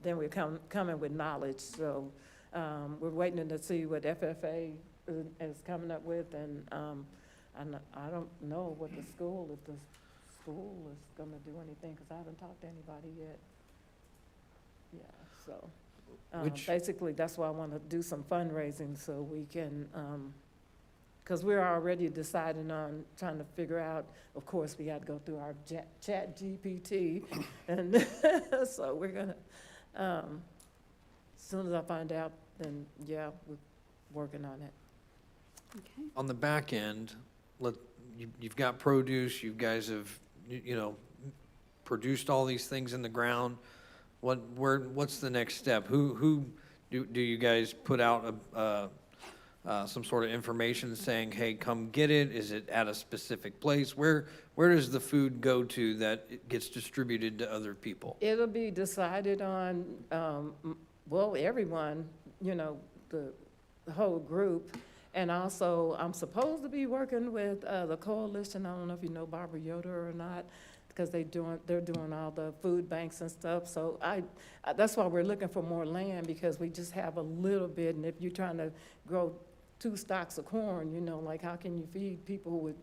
S10: then we're coming with knowledge. So we're waiting to see what FFA is coming up with. And I don't know what the school, if the school is going to do anything, because I haven't talked to anybody yet. Yeah, so. Basically, that's why I want to do some fundraising so we can, because we're already deciding on trying to figure out, of course, we got to go through our chat GPT. And so we're going to, as soon as I find out, then yeah, we're working on it.
S1: Okay.
S2: On the back end, you've got produce, you guys have, produced all these things in the ground. What's the next step? Who do you guys put out some sort of information saying, hey, come get it? Is it at a specific place? Where does the food go to that it gets distributed to other people?
S10: It'll be decided on, everyone, the whole group. And also, I'm supposed to be working with the coalition. I don't know if you know Barbara Yoder or not, because they're doing all the food banks and stuff. So that's why we're looking for more land, because we just have a little bit. And if you're trying to grow 2 stalks of corn, like how can you feed people with?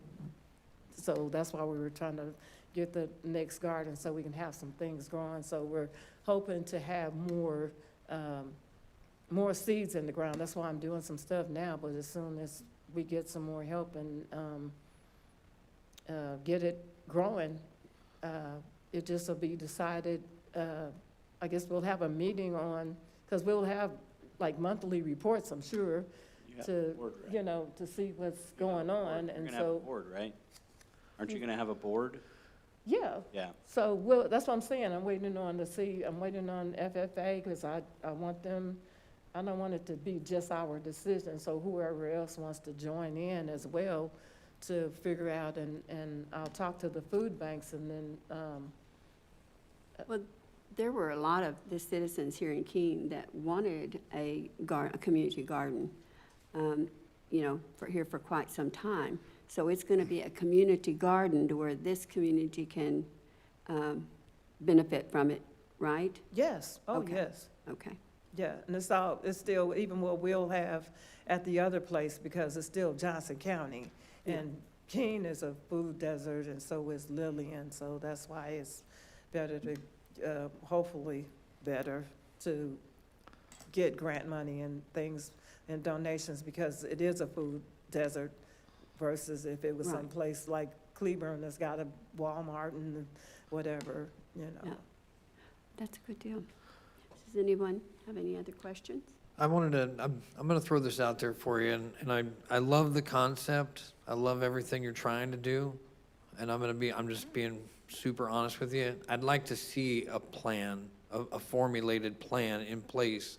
S10: So that's why we were trying to get the next garden so we can have some things growing. So we're hoping to have more seeds in the ground. That's why I'm doing some stuff now, but as soon as we get some more help and get it growing, it just will be decided. I guess we'll have a meeting on, because we'll have like monthly reports, I'm sure,
S5: You have
S10: to,
S5: a board, right?
S10: to see what's going on.
S5: You're
S10: And
S5: gonna have a
S10: so,
S5: board, right? Aren't you gonna have a board?
S10: yeah.
S5: Yeah.
S10: So that's what I'm saying. I'm waiting on FFA, because I want them, I don't want it to be just our decision. So whoever else wants to join in as well to figure out, and I'll talk to the food banks, and then,
S1: Well, there were a lot of the citizens here in Keene that wanted a community garden, for quite some time. So it's going to be a community garden to where this community can benefit from it, right?
S10: yes, oh,
S1: Okay.
S10: yes.
S1: Okay.
S10: Yeah, and it's still, even what we'll have at the other place, because it's still Johnson County.
S1: Yeah.
S10: And Keene is a food desert, and so is Lillian, so that's why it's better to, hopefully better to get grant money and things and donations, because it is a food desert versus if it was
S1: Right.
S10: someplace like Cleburne that's got a Walmart and whatever,
S1: Yeah. That's a good deal. Does anyone have any other questions?
S2: I'm gonna throw this out there for you, and I love the concept. I love everything you're trying to do, and I'm just being super honest with you. I'd like to see a plan, a formulated plan in place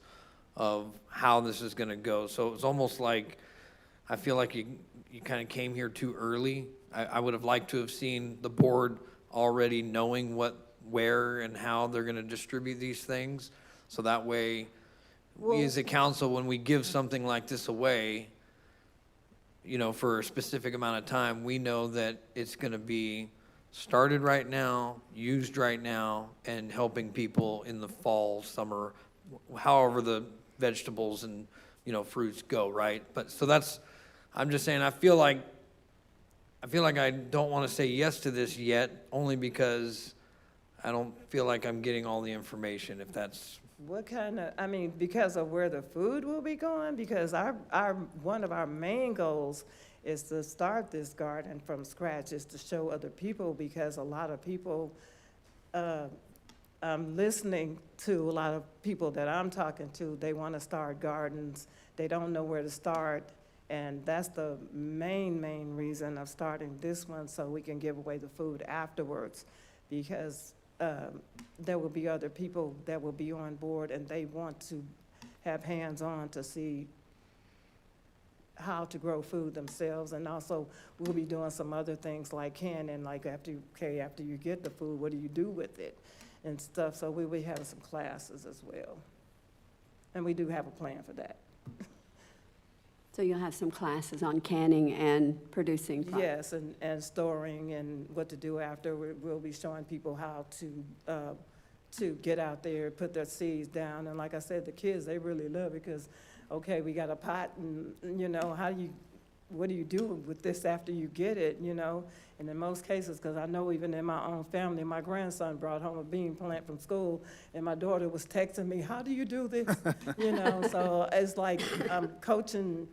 S2: of how this is gonna go. So it's almost like, I feel like you kind of came here too early. I would have liked to have seen the board already knowing where and how they're gonna distribute these things. So that way, we as a council, when we give something like this away, for a specific amount of time, we know that it's gonna be started right now, used right now, and helping people in the fall, summer, however the vegetables and, fruits go, right? But, so that's, I'm just saying, I feel like I don't want to say yes to this yet, only because I don't feel like I'm getting all the information, if that's,
S10: What kind of, I mean, because of where the food will be going? Because one of our main goals is to start this garden from scratch, is to show other people, because a lot of people, I'm listening to a lot of people that I'm talking to, they want to start gardens, they don't know where to start, and that's the main reason of starting this one, so we can give away the food afterwards, because there will be other people that will be on board, and they want to have hands-on to see how to grow food themselves. And also, we'll be doing some other things like canning, like after you get the food, what do you do with it and stuff. So we'll be having some classes as well. And we do have a plan for that.
S1: So you'll have some classes on canning and producing products?
S10: Yes, and storing and what to do after. We'll be showing people how to get out there, put their seeds down. And like I said, the kids, they really love it, because, okay, we got a pot, and, what do you do with this after you get it, And in most cases, because I know even in my own family, my grandson brought home a bean plant from school, and my daughter was texting me, how do you do this? So it's like I'm coaching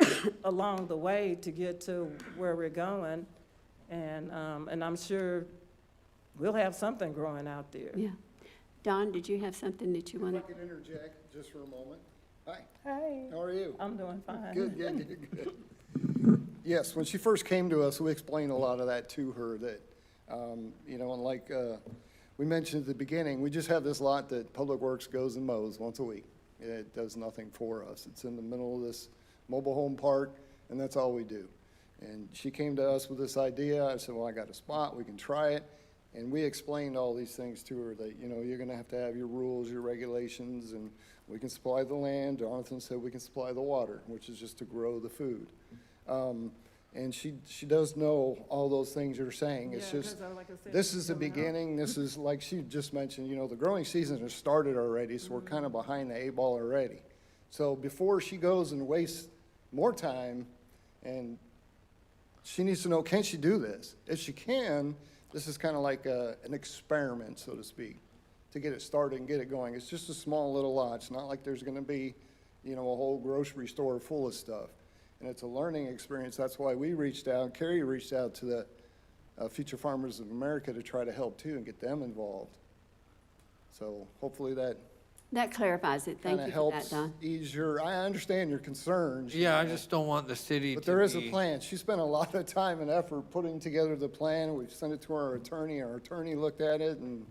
S10: along the way to get to where we're going. And I'm sure we'll have something growing out there.
S1: Yeah. Don, did you have something that you
S12: If
S1: wanted?
S12: I could interject just for a moment. Hi,
S10: Hey,
S12: how are you?
S10: I'm doing fine.
S12: Good. Yes, when she first came to us, we explained a lot of that to her, that, and like we mentioned at the beginning, we just have this lot that Public Works goes and mows once a week. It does nothing for us. It's in the middle of this mobile home park, and that's all we do. And she came to us with this idea. I said, well, I got a spot, we can try it. And we explained all these things to her, that, you're gonna have to have your rules, your regulations, and we can supply the land. Jonathan said we can supply the water, which is just to grow the food. And she does know all those things you're saying. It's
S10: Yeah,
S12: just,
S10: 'cause like I said,
S12: this is the
S10: coming out.
S12: beginning. This is, like she just mentioned, the growing season has started already, so we're kind of behind the 8 ball already. So before she goes and wastes more time, and she needs to know, can she do this? If she can, this is kind of like an experiment, so to speak, to get it started and get it going. It's just a small little lot. It's not like there's going to be, a whole grocery store full of stuff. And it's a learning experience. That's why we reached out, Carrie reached out to the Future Farmers of America to try to help too and get them involved. So hopefully that
S1: That clarifies it. Thank
S12: kind
S1: you
S12: of
S1: for that,
S12: helps
S1: Don.
S12: ease your, I understand your concerns.
S2: yeah, I just don't want the city to
S12: But there is a
S2: be-
S12: plan. She spent a lot of time and effort putting together the plan. We've sent it to our attorney. Our attorney looked at it, and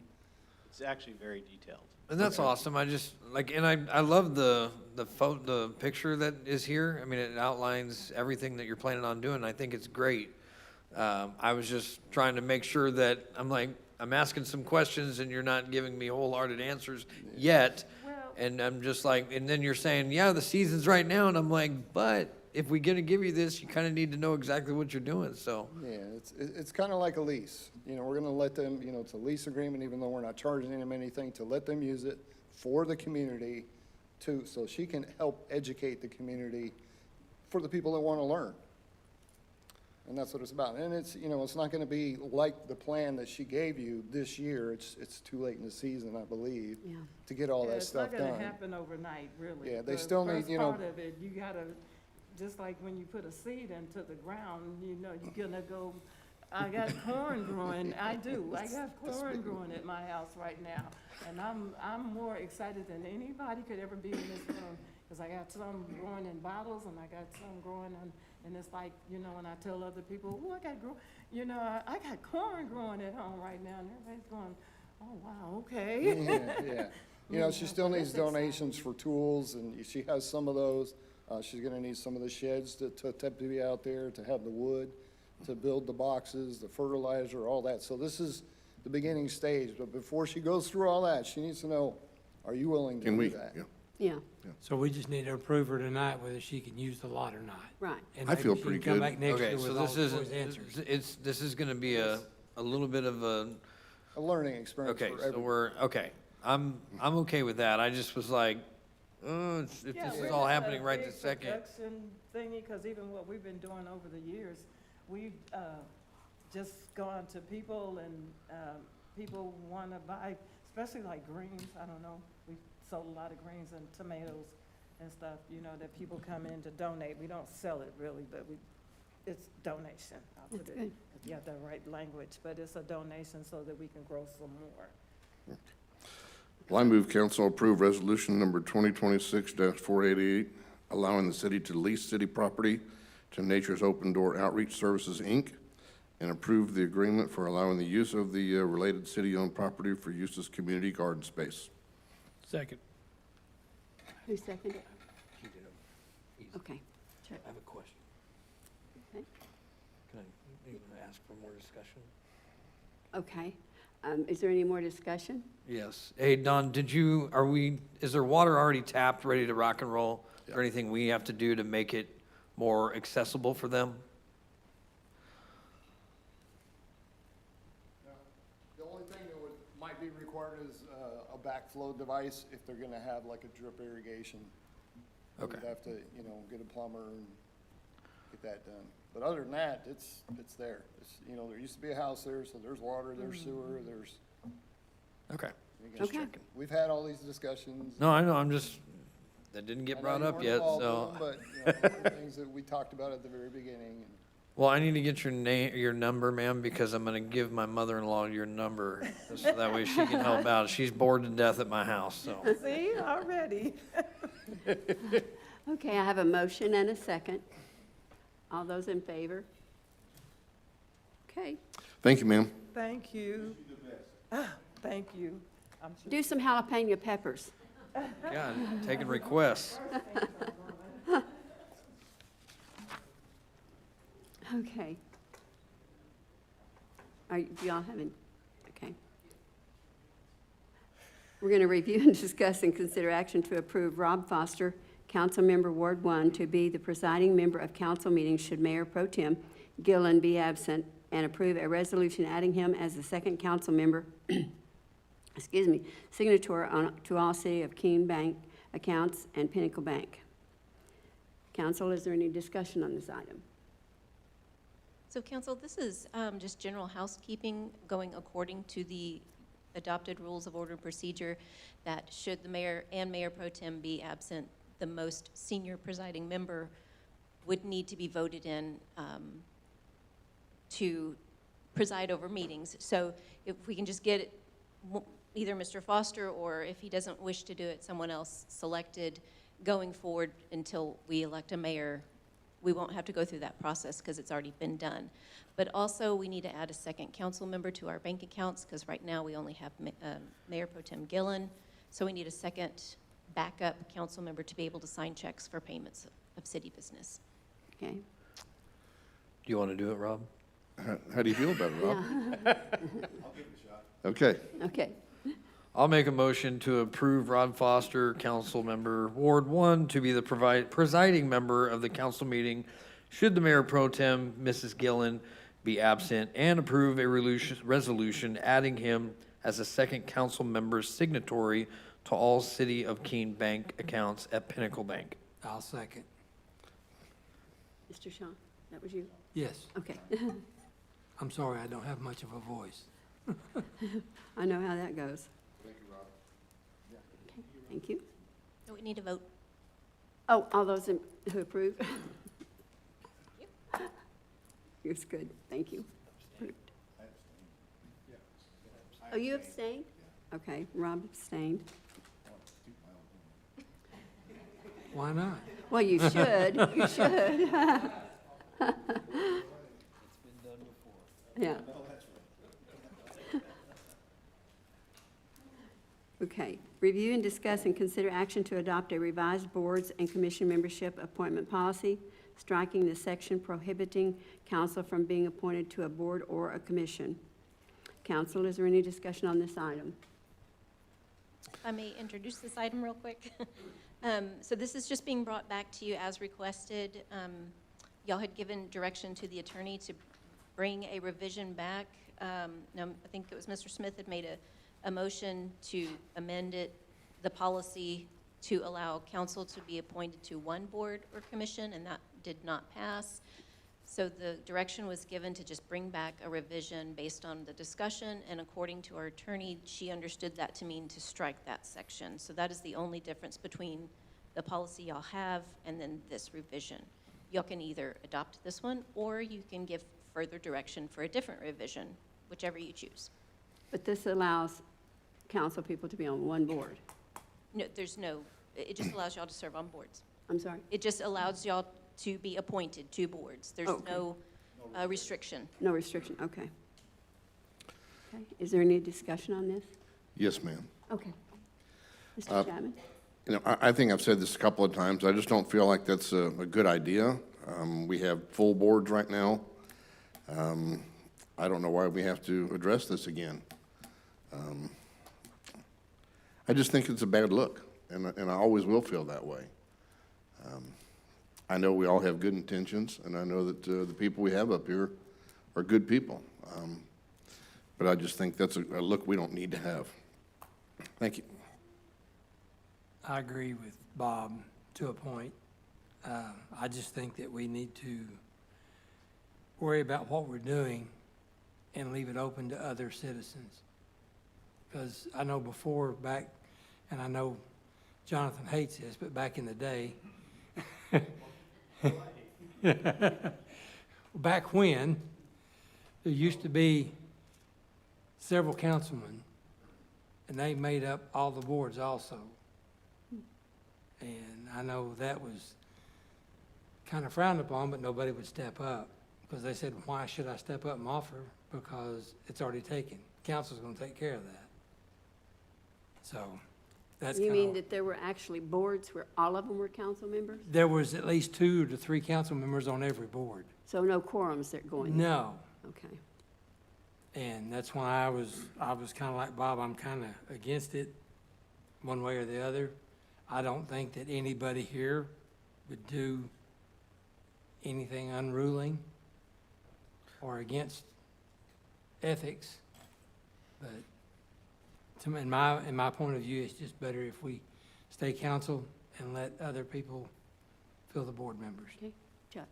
S5: It's actually very detailed.
S2: And that's awesome. I just and I love the picture that is here. I mean, it outlines everything that you're planning on doing. I think it's great. I was just trying to make sure that I'm asking some questions and you're not giving me wholehearted answers yet. And I'm just and then you're saying, yeah, the season's right now, and I'm like, but if we're gonna give you this, you kind of need to know exactly what you're doing. So
S12: yeah, it's kind of like a lease. We're going to let them, it's a lease agreement, even though we're not charging them anything, to let them use it for the community so she can help educate the community for the people that want to learn. And that's what it's about. And it's, it's not going to be like the plan that she gave you this year. It's too late in the season, I believe,
S1: Yeah.
S12: to get all that stuff
S10: It's not
S12: done.
S10: gonna happen overnight, really.
S12: Yeah, they
S10: The
S12: still need,
S10: first part of it, you gotta, just like when you put a seed into the ground, you're gonna go, I got corn growing, I do, I got corn growing at my house right now. And I'm more excited than anybody could ever be in this room, because I got some growing in bottles, and I got some growing and it's like, when I tell other people, oh, I got corn growing at home right now, and everybody's going, oh, wow, okay.
S12: Yeah. She still
S10: So
S12: needs
S10: that's exciting.
S12: donations for tools, and she has some of those. She's gonna need some of the sheds to be out there, to have the wood, to build the boxes, the fertilizer, all that. So this is the beginning stage, but before she goes through all that, she needs to know, are you willing to
S11: Can
S12: do
S11: we,
S12: that?
S11: yeah.
S1: Yeah,
S9: So we just need to approve her tonight whether she can use the lot or not.
S1: right.
S9: And
S11: I feel
S9: maybe she
S11: pretty
S9: can come
S11: good.
S9: back next
S2: okay,
S9: year
S2: so
S9: with all
S2: this
S9: those
S2: isn't
S9: answers.
S2: this is gonna be a little bit of a,
S12: A learning experience
S2: okay,
S12: for
S2: so
S12: everyone.
S2: okay. I'm okay with that. I just was like, if
S10: Yeah,
S2: this
S10: we're
S2: is all
S10: not a
S2: happening right
S10: big
S2: this second.
S10: production thingy, because even what we've been doing over the years, we've just gone to people and people want to buy, especially like greens, I don't know, we sold a lot of greens and tomatoes and stuff, you know, that people come in to donate. We don't sell it really, but it's donation. I'll put
S1: That's
S10: it,
S1: good.
S10: if you have the right language, but it's a donation so that we can grow some more.
S11: Well, I move council approve resolution number 2026-488, allowing the city to lease city property to Nature's Open Door Outreach Services, Inc., and approve the agreement for allowing the use of the related city-owned property for use as community garden space.
S2: Second.
S1: Who seconded it?
S2: He did it. Easy.
S1: Okay, sure.
S2: I have a question.
S1: Okay.
S2: Can I ask for more discussion?
S1: Okay. Is there any more discussion?
S2: Yes. Hey, Don, is there water already tapped, ready to rock and roll? Or anything we have to do to make it more accessible for them?
S12: The only thing that might be required is a backflow device if they're gonna have like a drip irrigation.
S2: Okay.
S12: We'd have to, get a plumber and get that done. But other than that, it's there. There used to be a house there, so there's water, there's sewer, there's.
S2: Okay.
S1: Okay.
S12: We've had all these discussions.
S2: No, I know, that didn't
S12: I
S2: get
S12: know
S2: brought
S12: you
S2: up
S12: weren't
S2: yet,
S12: involved
S2: so.
S12: with them, But, the things that we talked about at the very beginning.
S2: Well, I need to get your number, ma'am, because I'm gonna give my mother-in-law your number, so that way she can help out. She's bored to death at my house, so.
S10: See, already.
S1: Okay, I have a motion and a second. All those in favor? Okay.
S11: Thank you, ma'am.
S10: Thank you. Thank you. I'm sure.
S1: Do some jalapeno peppers.
S2: Yeah, taking requests.
S1: Okay. Do y'all have any? Okay. We're going to review and discuss and consider action to approve Rob Foster, Councilmember Ward 1, to be the presiding member of council meetings should Mayor Pro Tem Gillen be absent, and approve a resolution adding him as the second council member, signatory to all City of Keene Bank accounts and Pinnacle Bank. Council, is there any discussion on this item?
S7: So council, this is just general housekeeping going according to the adopted rules of order and procedure, that should the mayor and Mayor Pro Tem be absent, the most senior presiding member would need to be voted in to preside over meetings. So if we can just get either Mr. Foster, or if he doesn't wish to do it, someone else selected going forward until we elect a mayor, we won't have to go through that process because it's already been done. But also, we need to add a second council member to our bank accounts, because right now we only have Mayor Pro Tem Gillen. So we need a second backup council member to be able to sign checks for payments of city business.
S1: Okay.
S2: Do you want to do it, Rob?
S11: How do you feel about it, Rob?
S1: Yeah.
S11: Okay.
S1: Okay.
S2: I'll make a motion to approve Rod Foster, council member Ward 1, to be the presiding member of the council meeting should the Mayor Pro Tem, Mrs. Gillen, be absent, and approve a resolution adding him as a second council member signatory to all City of Keene Bank accounts at Pinnacle Bank.
S9: I'll second.
S1: Mr. Shaw, that was you?
S9: Yes.
S1: Okay.
S9: I'm sorry, I don't have much of a voice.
S1: I know how that goes. Thank you, Rob. Okay, thank you.
S7: So we need to vote.
S1: Oh, all those who approve? It's good, thank you. Oh, you abstained? Okay, Rob abstained.
S9: Why not?
S1: Well, you should, you should. Yeah. Okay, review and discuss and consider action to adopt a revised boards and commission membership appointment policy, striking the section prohibiting council from being appointed to a board or a commission. Council, is there any discussion on this item?
S7: If I may introduce this item real quick. So this is just being brought back to you as requested. Y'all had given direction to the attorney to bring a revision back. No, I think it was Mr. Smith had made a motion to amend it, the policy to allow council to be appointed to one board or commission, and that did not pass. So the direction was given to just bring back a revision based on the discussion, and according to our attorney, she understood that to mean to strike that section. So that is the only difference between the policy y'all have and then this revision. Y'all can either adopt this one, or you can give further direction for a different revision, whichever you choose.
S1: But this allows council people to be on one board.
S7: No, there's no, it just allows y'all to serve on boards.
S1: I'm sorry?
S7: It just allows y'all to be appointed to boards. There's
S1: Okay.
S7: no restriction.
S1: No restriction, okay. Okay, is there any discussion on this?
S11: Yes, ma'am.
S1: Okay. Mr. Chapman?
S11: You know, I think I've said this a couple of times. I just don't feel like that's a good idea. We have full boards right now. I don't know why we have to address this again. I just think it's a bad look, and I always will feel that way. I know we all have good intentions, and I know that the people we have up here are good people. But I just think that's a look we don't need to have. Thank you.
S9: I agree with Bob to a point. I just think that we need to worry about what we're doing and leave it open to other citizens. Because I know before back, and I know Jonathan hates this, but back in the day, back when, there used to be several councilmen, and they made up all the boards also. And I know that was kind of frowned upon, but nobody would step up, because they said, why should I step up and offer? Because it's already taken. Council's gonna take care of that. So, that's
S1: You
S9: kind
S1: mean
S9: of,
S1: that there were actually boards where all of them were council members?
S9: there was at least 2 to 3 council members on every board.
S1: So no quorums that going?
S9: No,
S1: Okay.
S9: and that's why I was kind of like Bob, I'm kind of against it, one way or the other. I don't think that anybody here would do anything unruly or against ethics, but to me, in my point of view, it's just better if we stay council and let other people fill the board members.
S1: Okay, Chuck?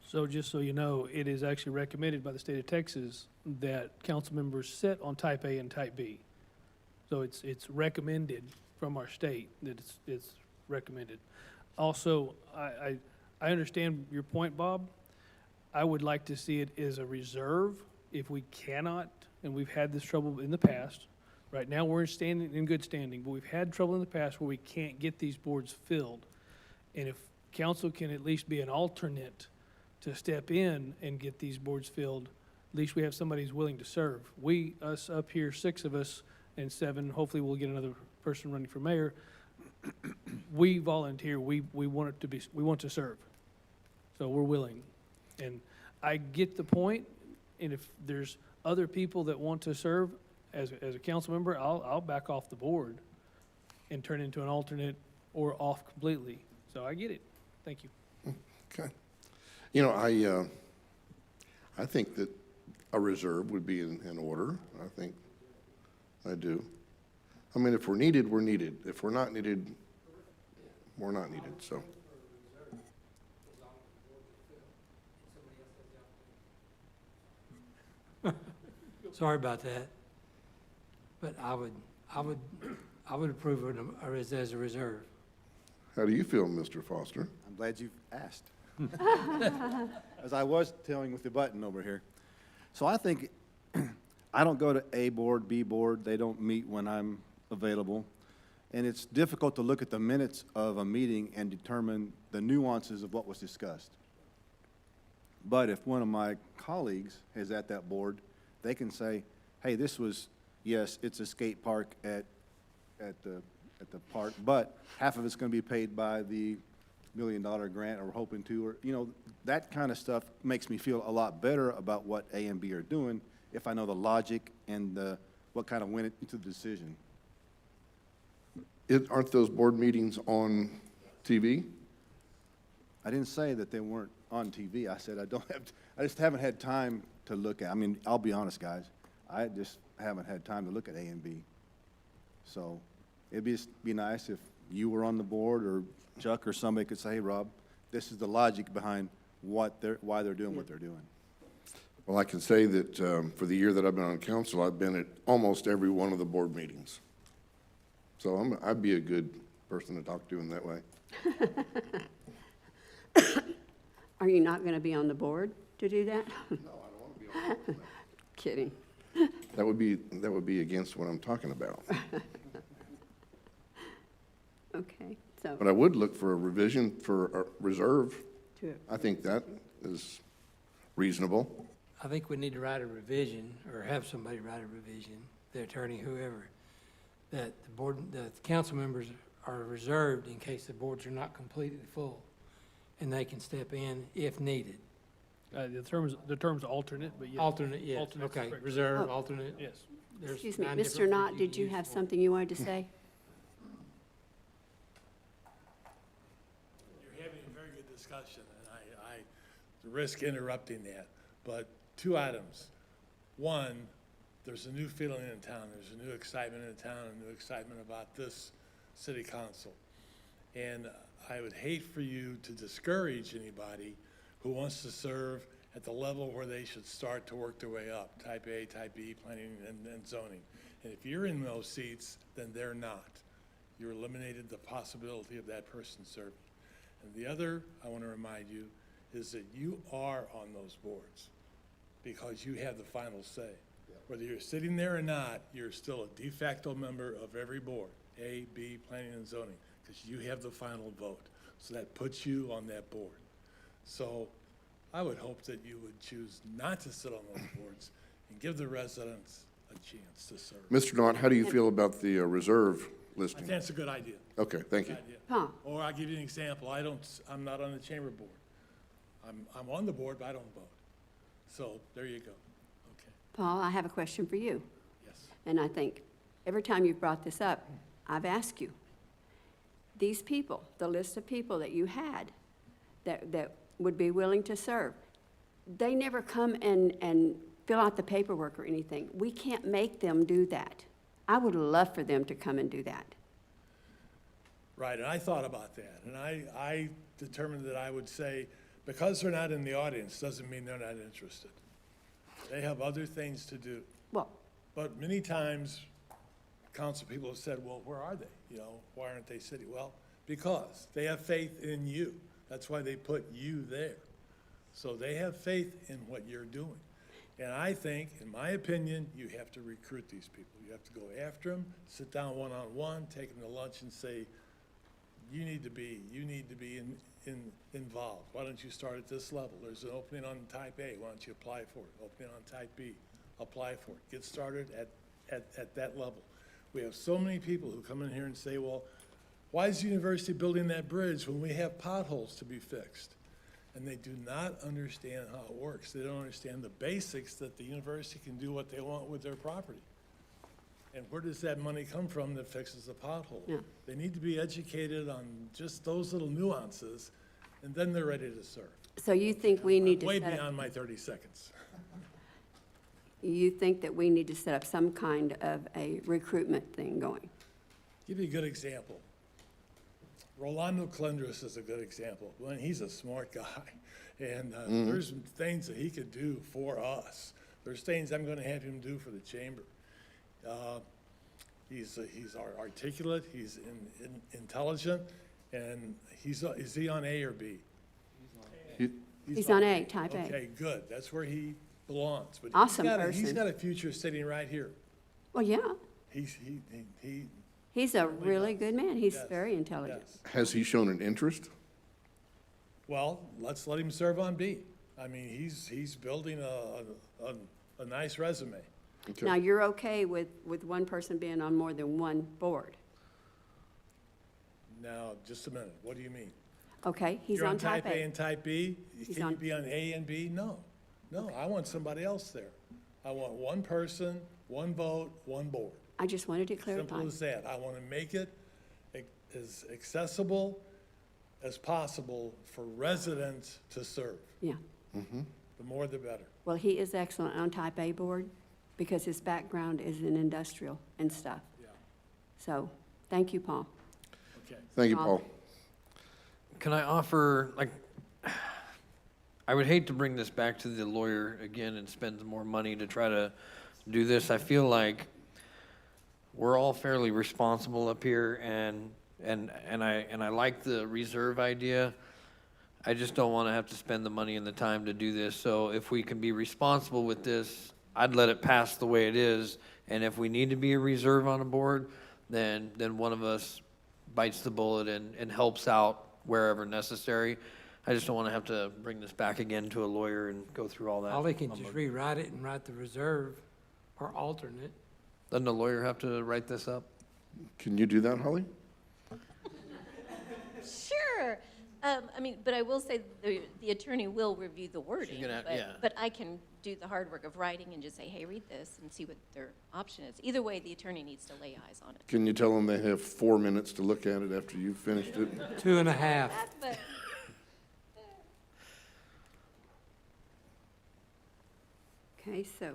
S13: So just so you know, it is actually recommended by the state of Texas that council members sit on type A and type B. So it's recommended from our state that it's recommended. Also, I understand your point, Bob. I would like to see it as a reserve if we cannot, and we've had this trouble in the past. Right now, we're in good standing, but we've had trouble in the past where we can't get these boards filled. And if council can at least be an alternate to step in and get these boards filled, at least we have somebody who's willing to serve. Us up here, 6 of us, and 7, hopefully we'll get another person running for mayor. We volunteer, we want to serve. So we're willing. And I get the point, and if there's other people that want to serve as a council member, I'll back off the board and turn into an alternate or off completely. So I get it. Thank you.
S11: Okay. You know, I think that a reserve would be in order. I do. I mean, if we're needed, we're needed. If we're not needed, we're not needed, so.
S9: Sorry about that, but I would approve it as a reserve.
S11: How do you feel, Mr. Foster?
S6: I'm glad you asked. As I was telling with the button over here. So I think, I don't go to A board, B board, they don't meet when I'm available. And it's difficult to look at the minutes of a meeting and determine the nuances of what was discussed. But if one of my colleagues is at that board, they can say, hey, this was, yes, it's a skate park at the park, but half of it's gonna be paid by the $1 million grant, or we're hoping to, or, you know, that kind of stuff makes me feel a lot better about what A and B are doing if I know the logic and what kind of went into the decision.
S11: Aren't those board meetings on TV?
S6: I didn't say that they weren't on TV. I said I I just haven't had time to look at, I mean, I'll be honest, guys, I just haven't had time to look at A and B. So it'd be nice if you were on the board, or Chuck or somebody could say, hey, Rob, this is the logic behind why they're doing what they're doing.
S11: Well, I can say that for the year that I've been on council, I've been at almost every one of the board meetings. So I'd be a good person to talk to in that way.
S1: Are you not going to be on the board to do that?
S11: No, I don't want to be on the board.
S1: Kidding.
S11: That would be against what I'm talking about.
S1: Okay, so.
S11: But I would look for a revision for a reserve.
S1: to-
S11: I think that is reasonable.
S9: I think we need to write a revision, or have somebody write a revision, the attorney, whoever, that the board, the council members are reserved in case the boards are not completely full, and they can step in if needed.
S13: The term's alternate, but yes.
S9: Alternate, yes,
S13: Alternate's
S9: okay,
S13: correct.
S9: reserve,
S1: Oh.
S9: alternate.
S13: Yes.
S9: There's
S1: Excuse me,
S9: 9
S1: Mr.
S9: different
S1: Knott,
S9: words
S1: did
S9: can
S1: you
S9: use
S1: have
S9: for it.
S1: something you wanted to say?
S3: You're having a very good discussion, and I risk interrupting that. But 2 items. One, there's a new feeling in town. There's a new excitement in town, a new excitement about this city council. And I would hate for you to discourage anybody who wants to serve at the level where they should start to work their way up, type A, type B, planning and zoning. And if you're in those seats, then they're not. You eliminated the possibility of that person serving. And the other, I want to remind you, is that you are on those boards because you have the final say. Whether you're sitting there or not, you're still a de facto member of every board, A, B, planning and zoning, because you have the final vote. So that puts you on that board. So I would hope that you would choose not to sit on those boards and give the residents a chance to serve.
S11: Mr. Knott, how do you feel about the reserve
S3: I
S11: listing?
S3: think that's a good idea.
S11: Okay, thank you.
S3: Good idea.
S1: Huh,
S3: Or I'll give you an example. I'm not on the chamber board. I'm on the board, but I don't vote. So there you go. Okay,
S1: Paul, I have a question for you.
S3: yes.
S1: And I think every time you've brought this up, I've asked you. These people, the list of people that you had that would be willing to serve, they never come and fill out the paperwork or anything. We can't make them do that. I would love for them to come and do that.
S3: Right, and I thought about that, and I determined that I would say, because they're not in the audience, doesn't mean they're not interested. They have other things to do.
S1: Well,
S3: But many times, council people have said, well, where are they? You know, why aren't they sitting? Well, because they have faith in you. That's why they put you there. So they have faith in what you're doing. And I think, in my opinion, you have to recruit these people. You have to go after them, sit down one-on-one, take them to lunch and say, you need to be involved. Why don't you start at this level? There's an opening on type A. Why don't you apply for it? Opening on type B. Apply for it. Get started at that level. We have so many people who come in here and say, well, why is the university building that bridge when we have potholes to be fixed? And they do not understand how it works. They don't understand the basics that the university can do what they want with their property. And where does that money come from that fixes the pothole?
S1: Yeah.
S3: They need to be educated on just those little nuances, and then they're ready to serve.
S1: so you think we need to
S3: Way
S1: set up,
S3: beyond my 30 seconds.
S1: you think that we need to set up some kind of a recruitment thing going?
S3: Give you a good example. Rolando Calendris is a good example. Well, he's a smart guy, and there's things that he could do for us. There's things I'm going to have him do for the chamber. He's articulate, he's intelligent, and is he on A or B?
S1: He's on A, type A.
S3: Okay, good. That's where he belongs. But
S1: Awesome
S3: He's
S1: person.
S3: got a future sitting right here.
S1: Well, yeah,
S3: He's
S1: he's a really good man. He's
S3: Yes,
S1: very intelligent.
S3: yes.
S11: Has he shown an interest?
S3: Well, let's let him serve on B. I mean, he's building a nice resume.
S11: Okay.
S1: Now, you're okay with one person being on more than one board?
S3: Now, just a minute. What do you mean?
S1: Okay, he's
S3: You're
S1: on type
S3: A
S1: A.
S3: and type B?
S1: He's
S3: Can you
S1: on-
S3: be on A and B? No. No, I want somebody else there. I want one person, one vote, one board.
S1: I just wanted it
S3: Simple
S1: clarified.
S3: as that. I want to make it as accessible as possible for residents to serve.
S1: Yeah,
S3: The more the better.
S1: Well, he is excellent on type A board because his background is in industrial and stuff.
S3: Yeah.
S1: So, thank you, Paul.
S3: Okay.
S11: Thank you,
S1: Paul.
S11: Paul.
S2: Can I offer, like, I would hate to bring this back to the lawyer again and spend more money to try to do this. I feel like we're all fairly responsible up here, and I like the reserve idea. I just don't want to have to spend the money and the time to do this. So if we can be responsible with this, I'd let it pass the way it is. And if we need to be a reserve on a board, then one of us bites the bullet and helps out wherever necessary. I just don't want to have to bring this back again to a lawyer and go through all that.
S9: Holly can just rewrite it and write the reserve or alternate.
S2: Doesn't the lawyer have to write this up?
S11: Can you do that, Holly?
S7: Sure. But I will say the attorney will review the wording.
S2: gonna have-
S7: but,
S2: yeah.
S7: but I can do the hard work of writing and just say, hey, read this and see what their option is. Either way, the attorney needs to lay eyes on it.
S11: Can you tell them they have 4 minutes to look at it after you've finished it?
S9: 2.5.
S7: But
S1: Okay, so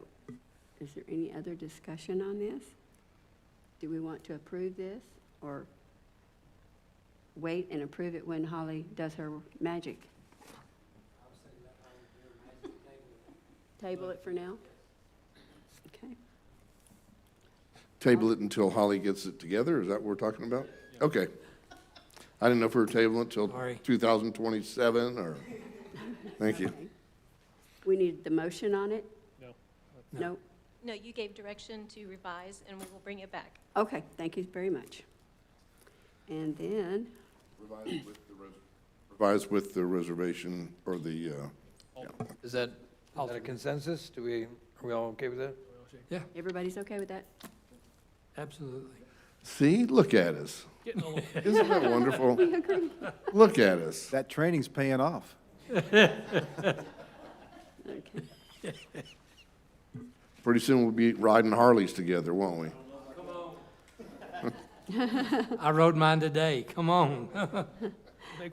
S1: is there any other discussion on this? Do we want to approve this or wait and approve it when Holly does her magic? Table it for now? Okay.
S11: Table it until Holly gets it together, is that what we're talking about? Okay. I didn't know if we were tabling it till
S9: Sorry.
S11: 2027, or, thank you.
S1: Okay. We need the motion on it?
S13: No.
S1: No?
S7: no, you gave direction to revise, and we will bring it back.
S1: Okay, thank you very much. And then,
S11: Revised with the reservation, or the, yeah.
S2: Is that a consensus? Are we all okay with that?
S9: Yeah,
S1: everybody's okay with that?
S9: absolutely.
S11: See, look at us.
S13: Getting a little,
S11: Isn't that wonderful? Look at us.
S6: That training's paying off.
S1: Okay.
S11: Pretty soon we'll be riding Harleys together, won't we?
S9: I rode mine today, come on.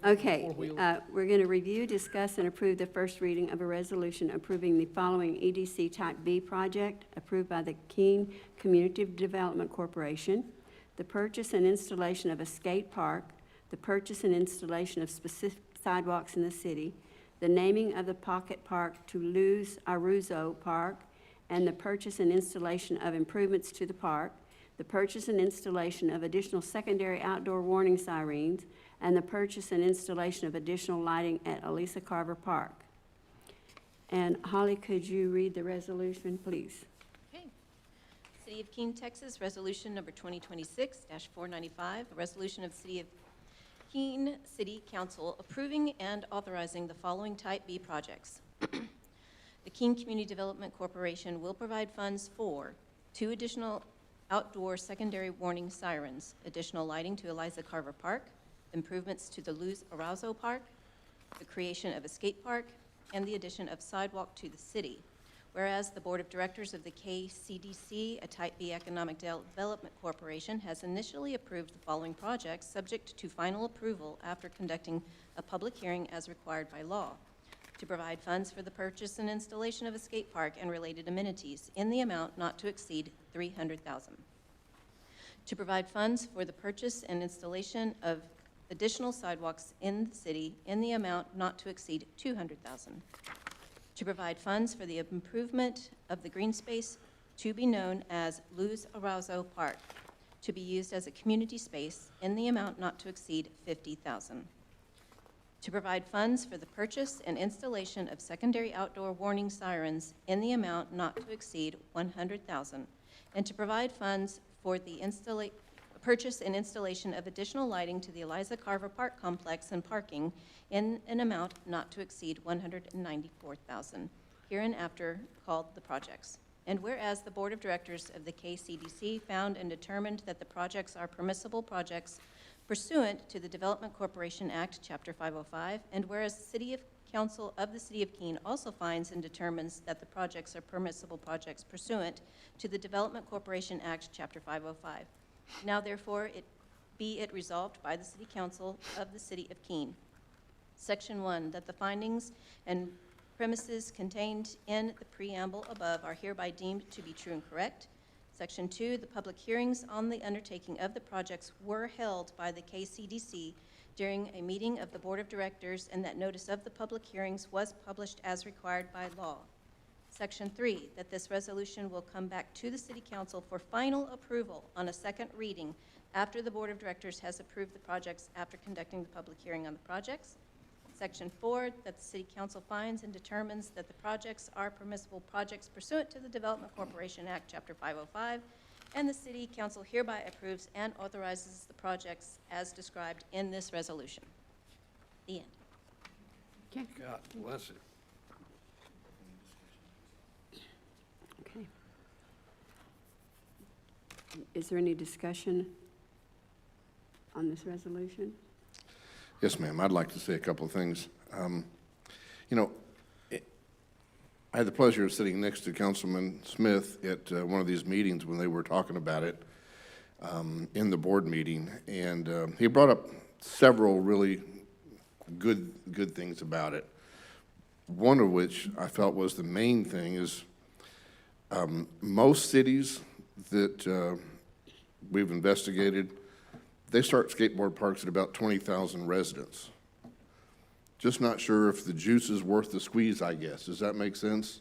S1: Okay, we're going to review, discuss, and approve the first reading of a resolution approving the following EDC Type B project approved by the Keene Community Development Corporation, the purchase and installation of a skate park, the purchase and installation of specific sidewalks in the city, the naming of the pocket park to Luz Aruzo Park, and the purchase and installation of improvements to the park, the purchase and installation of additional secondary outdoor warning sirens, and the purchase and installation of additional lighting at Elisa Carver Park. And Holly, could you read the resolution, please?
S7: Okay. City of Keene, Texas, Resolution Number 2026-495, a resolution of the City of Keene City Council approving and authorizing the following Type B projects. The Keene Community Development Corporation will provide funds for 2 additional outdoor secondary warning sirens, additional lighting to Eliza Carver Park, improvements to the Luz Aruzo Park, the creation of a skate park, and the addition of sidewalk to the city. Whereas the Board of Directors of the KCDC, a Type B Economic Development Corporation, has initially approved the following projects, subject to final approval after conducting a public hearing as required by law. To provide funds for the purchase and installation of a skate park and related amenities in the amount not to exceed $300,000. To provide funds for the purchase and installation of additional sidewalks in the city in the amount not to exceed $200,000. To provide funds for the improvement of the green space to be known as Luz Aruzo Park, to be used as a community space in the amount not to exceed $50,000. To provide funds for the purchase and installation of secondary outdoor warning sirens in the amount not to exceed $100,000, and to provide funds for the purchase and installation of additional lighting to the Eliza Carver Park complex and parking in an amount not to exceed $194,000, hereinafter called the projects. And whereas the Board of Directors of the KCDC found and determined that the projects are permissible projects pursuant to the Development Corporation Act, Chapter 505, and whereas the City Council of the City of Keene also finds and determines that the projects are permissible projects pursuant to the Development Corporation Act, Chapter 505. Now therefore, be it resolved by the City Council of the City of Keene. Section 1, that the findings and premises contained in the preamble above are hereby deemed to be true and correct. Section 2, the public hearings on the undertaking of the projects were held by the KCDC during a meeting of the Board of Directors, and that notice of the public hearings was published as required by law. Section 3, that this resolution will come back to the City Council for final approval on a second reading after the Board of Directors has approved the projects after conducting the public hearing on the projects. Section 4, that the City Council finds and determines that the projects are permissible projects pursuant to the Development Corporation Act, Chapter 505, and the City Council hereby approves and authorizes the projects as described in this resolution. The end.
S1: Okay.
S2: God bless it.
S1: Okay. Is there any discussion on this resolution?
S11: Yes, ma'am. I'd like to say a couple of things. You know, I had the pleasure of sitting next to Councilman Smith at one of these meetings when they were talking about it in the board meeting, and he brought up several really good things about it. One of which I felt was the main thing is most cities that we've investigated, they start skateboard parks at about 20,000 residents. Just not sure if the juice is worth the squeeze, I guess. Does that make sense?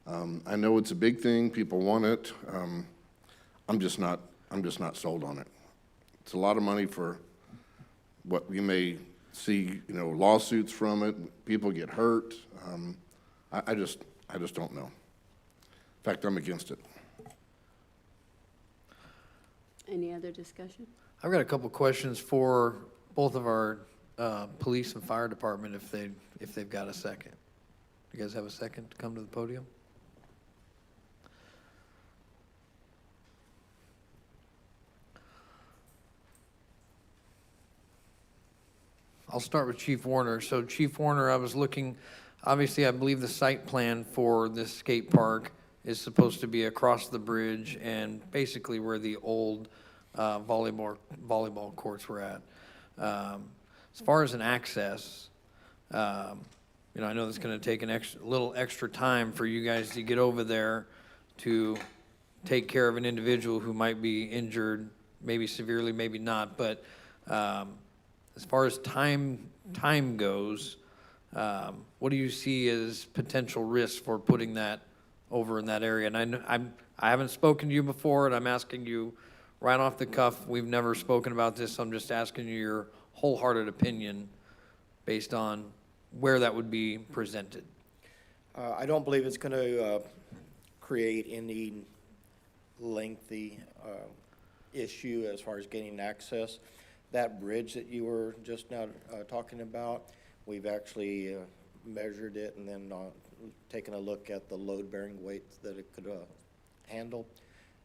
S11: I know it's a big thing. People want it. I'm just not sold on it. It's a lot of money for what we may see, you know, lawsuits from it. People get hurt. I just don't know. In fact, I'm against it.
S1: Any other discussion?
S2: I've got a couple questions for both of our police and fire department if they've got a second. You guys have a second to come to the podium? I'll start with Chief Warner. So Chief Warner, I was looking, obviously I believe the site plan for this skate park is supposed to be across the bridge and basically where the old volleyball courts were at. As far as an access, you know, I know it's going to take a little extra time for you guys to get over there to take care of an individual who might be injured, maybe severely, maybe not. But as far as time goes, what do you see as potential risks for putting that over in that area? And I haven't spoken to you before, and I'm asking you right off the cuff. We've never spoken about this, so I'm just asking you your wholehearted opinion based on where that would be presented.
S3: I don't believe it's going to create any lengthy issue as far as gaining access. That bridge that you were just now talking about, we've actually measured it and then taken a look at the load-bearing weight that it could handle.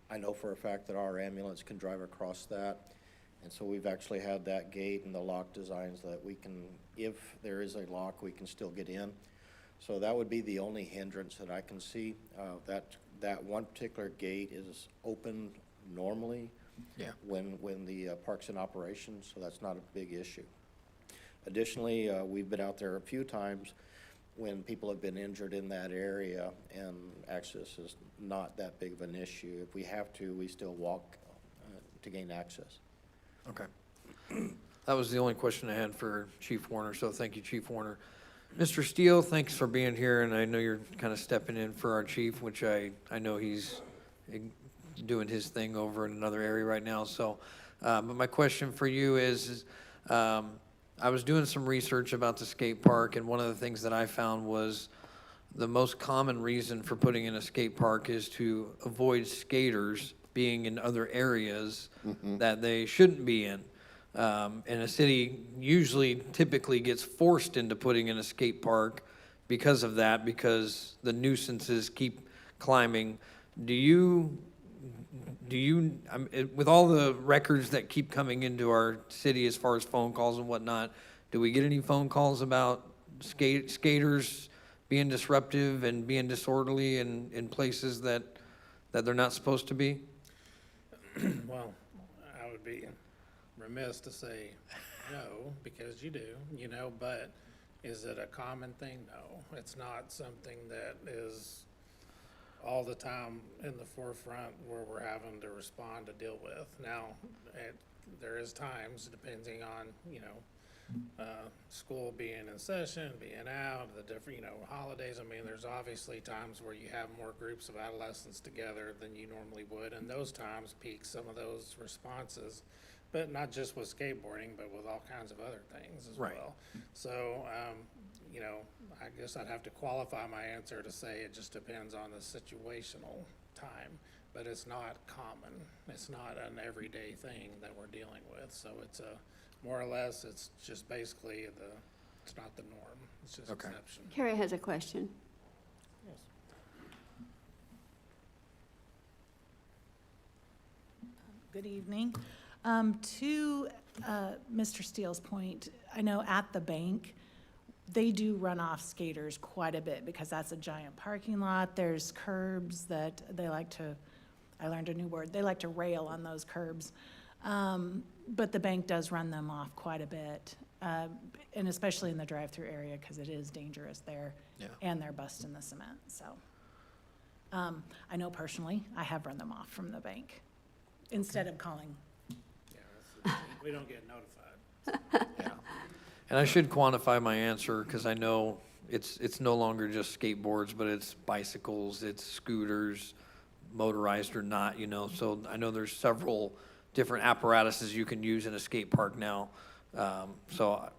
S3: I know for a fact that our ambulance can drive across that. And so we've actually had that gate and the lock designs that we can, if there is a lock, we can still get in. So that would be the only hindrance that I can see. That one particular gate is open normally when the park's in operation, so that's not a big issue. Additionally, we've been out there a few times when people have been injured in that area, and access is not that big of an issue. If we have to, we still walk to gain access.
S2: Okay. That was the only question I had for Chief Warner, so thank you, Chief Warner. Mr. Steele, thanks for being here, and I know you're kind of stepping in for our chief, which I know he's doing his thing over in another area right now. So, but my question for you is I was doing some research about the skate park, and one of the things that I found was the most common reason for putting in a skate park is to avoid skaters being in other areas that they shouldn't be in. And a city usually typically gets forced into putting in a skate park because of that, because the nuisances keep climbing. Do you, with all the records that keep coming into our city as far as phone calls and whatnot, do we get any phone calls about skaters being disruptive and being disorderly in places that they're not supposed to be?
S14: Well, I would be remiss to say no, because you do, but Is it a common thing? No. It's not something that is all the time in the forefront where we're having to respond to deal with. Now, there is times, depending on, school being in session, being out, the different, holidays. I mean, there's obviously times where you have more groups of adolescents together than you normally would, and those times peak some of those responses. But not just with skateboarding, but with all kinds of other things as
S2: Right.
S14: well. So, I guess I'd have to qualify my answer to say it just depends on the situational time, but it's not common. It's not an everyday thing that we're dealing with. So it's more or less, it's just basically it's not the norm. It's just
S2: Okay.
S14: exception.
S1: Carrie has a question.
S15: Good evening. To Mr. Steele's point, I know at the bank, they do run off skaters quite a bit because that's a giant parking lot. There's curbs that they like to, I learned a new word, they like to rail on those curbs. But the bank does run them off quite a bit, and especially in the drive-through area because it is dangerous there.
S2: Yeah.
S15: And they're busting the cement, so. I know personally, I have run them off from the bank instead of calling.
S14: Yeah, we don't get notified.
S2: Yeah. And I should quantify my answer, because I know it's no longer just skateboards, but it's bicycles, it's scooters, motorized or not, so I know there's several different apparatuses you can use in a skate park now. So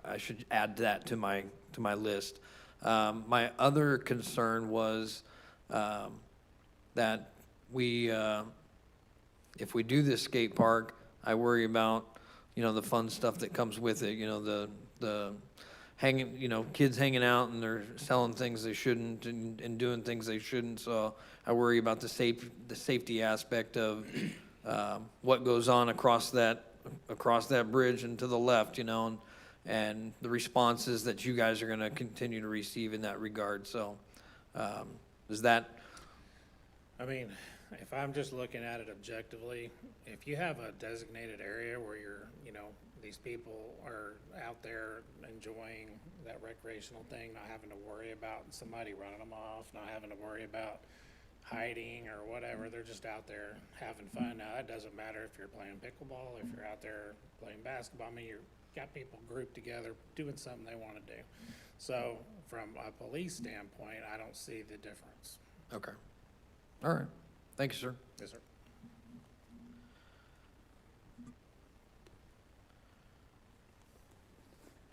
S2: I should add that to my list. My other concern was that if we do this skate park, I worry about, the fun stuff that comes with it, the hanging, kids hanging out and they're selling things they shouldn't and doing things they shouldn't. So I worry about the safety aspect of what goes on across that bridge and to the left, and the responses that you guys are going to continue to receive in that regard. So is that?
S14: I mean, if I'm just looking at it objectively, if you have a designated area where these people are out there enjoying that recreational thing, not having to worry about somebody running them off, not having to worry about hiding or whatever, they're just out there having fun. Now, that doesn't matter if you're playing pickleball, if you're out there playing basketball. I mean, you've got people grouped together doing something they want to do. So from a police standpoint, I don't see the difference.
S2: Okay. All right. Thank you, sir.
S14: Yes, sir.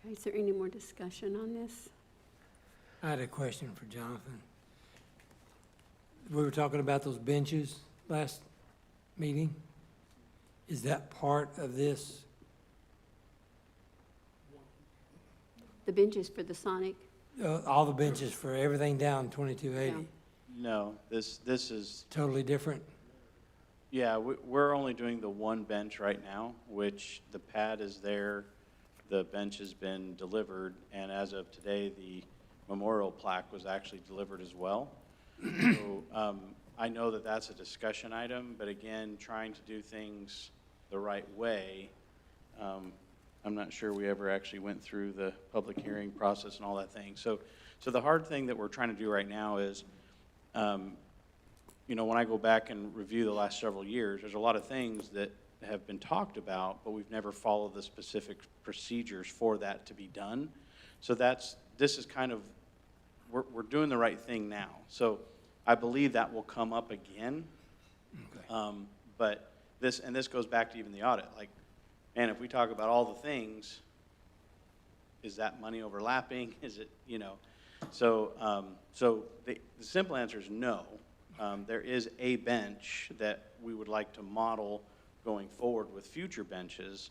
S1: Okay, is there any more discussion on this?
S9: I had a question for Jonathan. We were talking about those benches last meeting. Is that part of this?
S1: The benches for the Sonic?
S9: All the benches for everything down 2280?
S5: No, this is,
S9: Totally different?
S5: yeah, we're only doing the one bench right now, which the pad is there, the bench has been delivered, and as of today, the memorial plaque was actually delivered as well. So I know that that's a discussion item, but again, trying to do things the right way, I'm not sure we ever actually went through the public hearing process and all that thing. So the hard thing that we're trying to do right now is, when I go back and review the last several years, there's a lot of things that have been talked about, but we've never followed the specific procedures for that to be done. So this is kind of, we're doing the right thing now. So I believe that will come up again.
S9: Okay.
S5: But this goes back to even the audit. Like, and if we talk about all the things, is that money overlapping? Is it, So the simple answer is no. There is a bench that we would like to model going forward with future benches.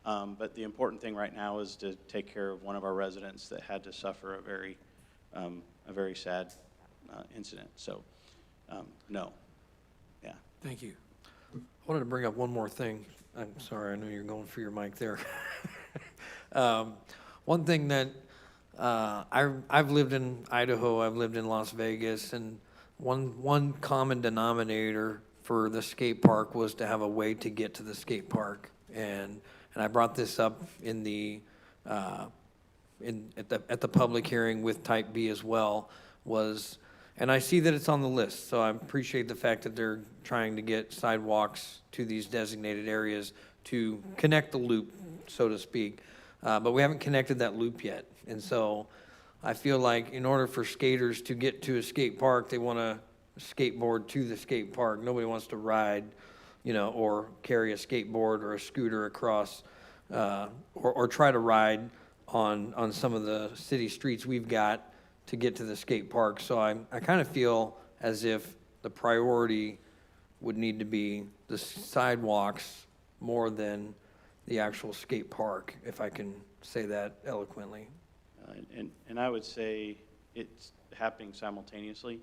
S5: But the important thing right now is to take care of one of our residents that had to suffer a very sad incident. So, no. Yeah.
S9: Thank you.
S2: I wanted to bring up one more thing. I'm sorry, I know you're going for your mic there. One thing that I've lived in Idaho, I've lived in Las Vegas, and one common denominator for the skate park was to have a way to get to the skate park. And I brought this up in the at the public hearing with type B as well was, and I see that it's on the list, so I appreciate the fact that they're trying to get sidewalks to these designated areas to connect the loop, so to speak. But we haven't connected that loop yet. And so I feel like in order for skaters to get to a skate park, they want to skateboard to the skate park. Nobody wants to ride, or carry a skateboard or a scooter across, or try to ride on some of the city streets we've got to get to the skate park. So I kind of feel as if the priority would need to be the sidewalks more than the actual skate park, if I can say that eloquently.
S5: And I would say it's happening simultaneously.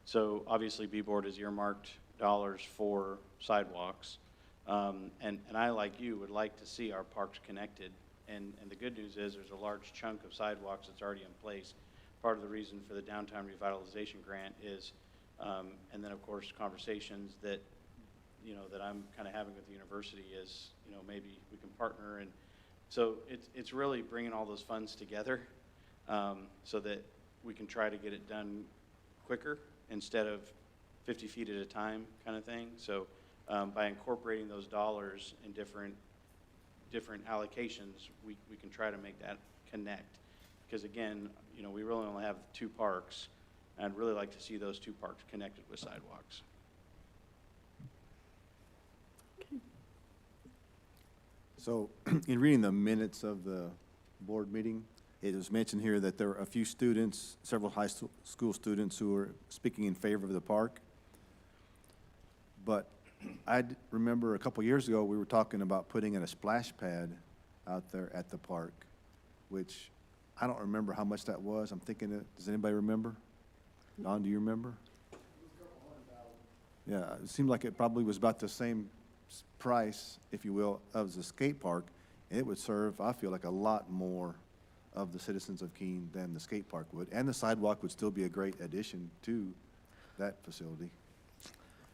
S5: So obviously B-Board has earmarked dollars for sidewalks. And I, like you, would like to see our parks connected. And the good news is there's a large chunk of sidewalks that's already in place. Part of the reason for the downtown revitalization grant is, and then of course conversations that, that I'm kind of having with the university is, maybe we can partner. And so it's really bringing all those funds together so that we can try to get it done quicker instead of 50 feet at a time kind of thing. So by incorporating those dollars in different allocations, we can try to make that connect. Because again, we really only have 2 parks, and I'd really like to see those 2 parks connected with sidewalks.
S6: So in reading the minutes of the board meeting, it was mentioned here that there were a few students, several high school students who were speaking in favor of the park. But I remember a couple years ago, we were talking about putting in a splash pad out there at the park, which I don't remember how much that was. I'm thinking, does anybody remember? Don, do you remember? Yeah, it seemed like it probably was about the same price, if you will, of the skate park. And it would serve, I feel like, a lot more of the citizens of Keene than the skate park would. And the sidewalk would still be a great addition to that facility.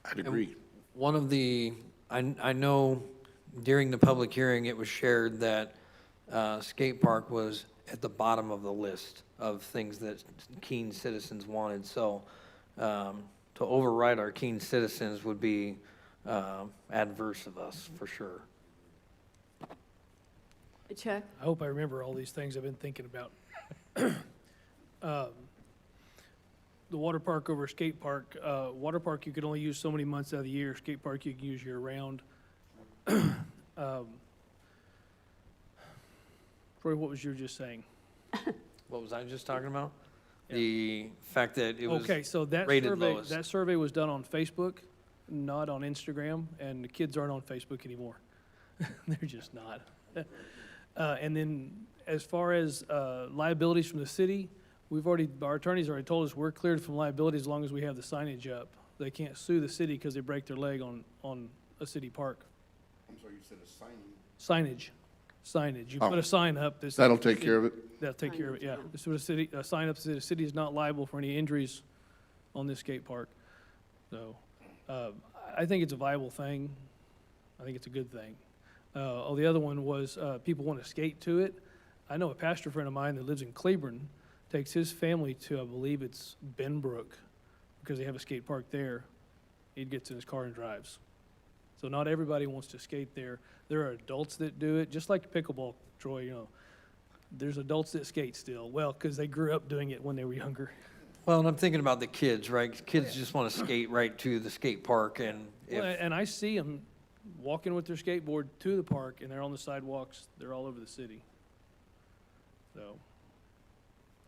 S11: I'd agree.
S2: One of the, I know during the public hearing, it was shared that skate park was at the bottom of the list of things that Keene citizens wanted. So to override our Keene citizens would be adverse of us, for sure.
S1: Chuck?
S13: I hope I remember all these things I've been thinking about. The water park over skate park. Water park, you could only use so many months out of the year. Skate park, you can use year-round. Troy, what was you just saying?
S2: What was I just talking about?
S13: Yeah.
S2: The fact that it was
S13: Okay, so that
S2: rated
S13: survey,
S2: lowest.
S13: that survey was done on Facebook, not on Instagram, and the kids aren't on Facebook anymore. They're just not. And then as far as liabilities from the city, our attorneys already told us we're cleared from liability as long as we have the signage up. They can't sue the city because they break their leg on a city park.
S11: I'm sorry, you said a signing?
S13: Signage. You
S11: Oh.
S13: put a sign up. that says-
S11: That'll take care of it?
S13: That'll take care of it, yeah.
S1: Signage,
S13: This was a sign up that says the city is not liable for any injuries on this skate park. So, I think it's a viable thing. I think it's a good thing. The other one was, people want to skate to it. I know a pastor friend of mine that lives in Cleburne takes his family to, I believe it's Benbrook, because they have a skate park there. He gets in his car and drives. So not everybody wants to skate there. There are adults that do it, just like pickleball, Troy, There's adults that skate still, well, because they grew up doing it when they were younger.
S2: Well, and I'm thinking about the kids, right? Kids just want to skate right to the skate park, and
S13: Well,
S2: if,
S13: and I see them walking with their skateboard to the park, and they're on the sidewalks. They're all over the city. So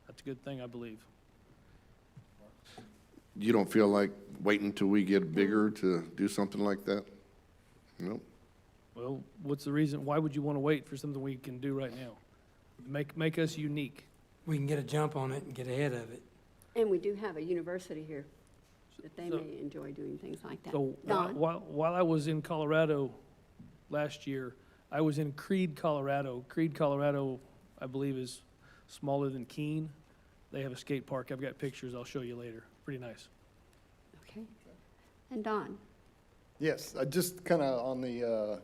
S13: that's a good thing, I believe.
S11: You don't feel like waiting until we get bigger to do something like that? Nope.
S13: Well, what's the reason? Why would you want to wait for something we can do right now? Make us unique.
S9: We can get a jump on it and get ahead of it.
S1: And we do have a university here that they
S13: So-
S1: may enjoy doing things like that.
S13: So
S1: Don?
S13: while I was in Colorado last year, I was in Creede, Colorado. Creede, Colorado, I believe, is smaller than Keene. They have a skate park. I've got pictures I'll show you later. Pretty nice.
S1: Okay. And Don?
S12: Yes, I just kind of on the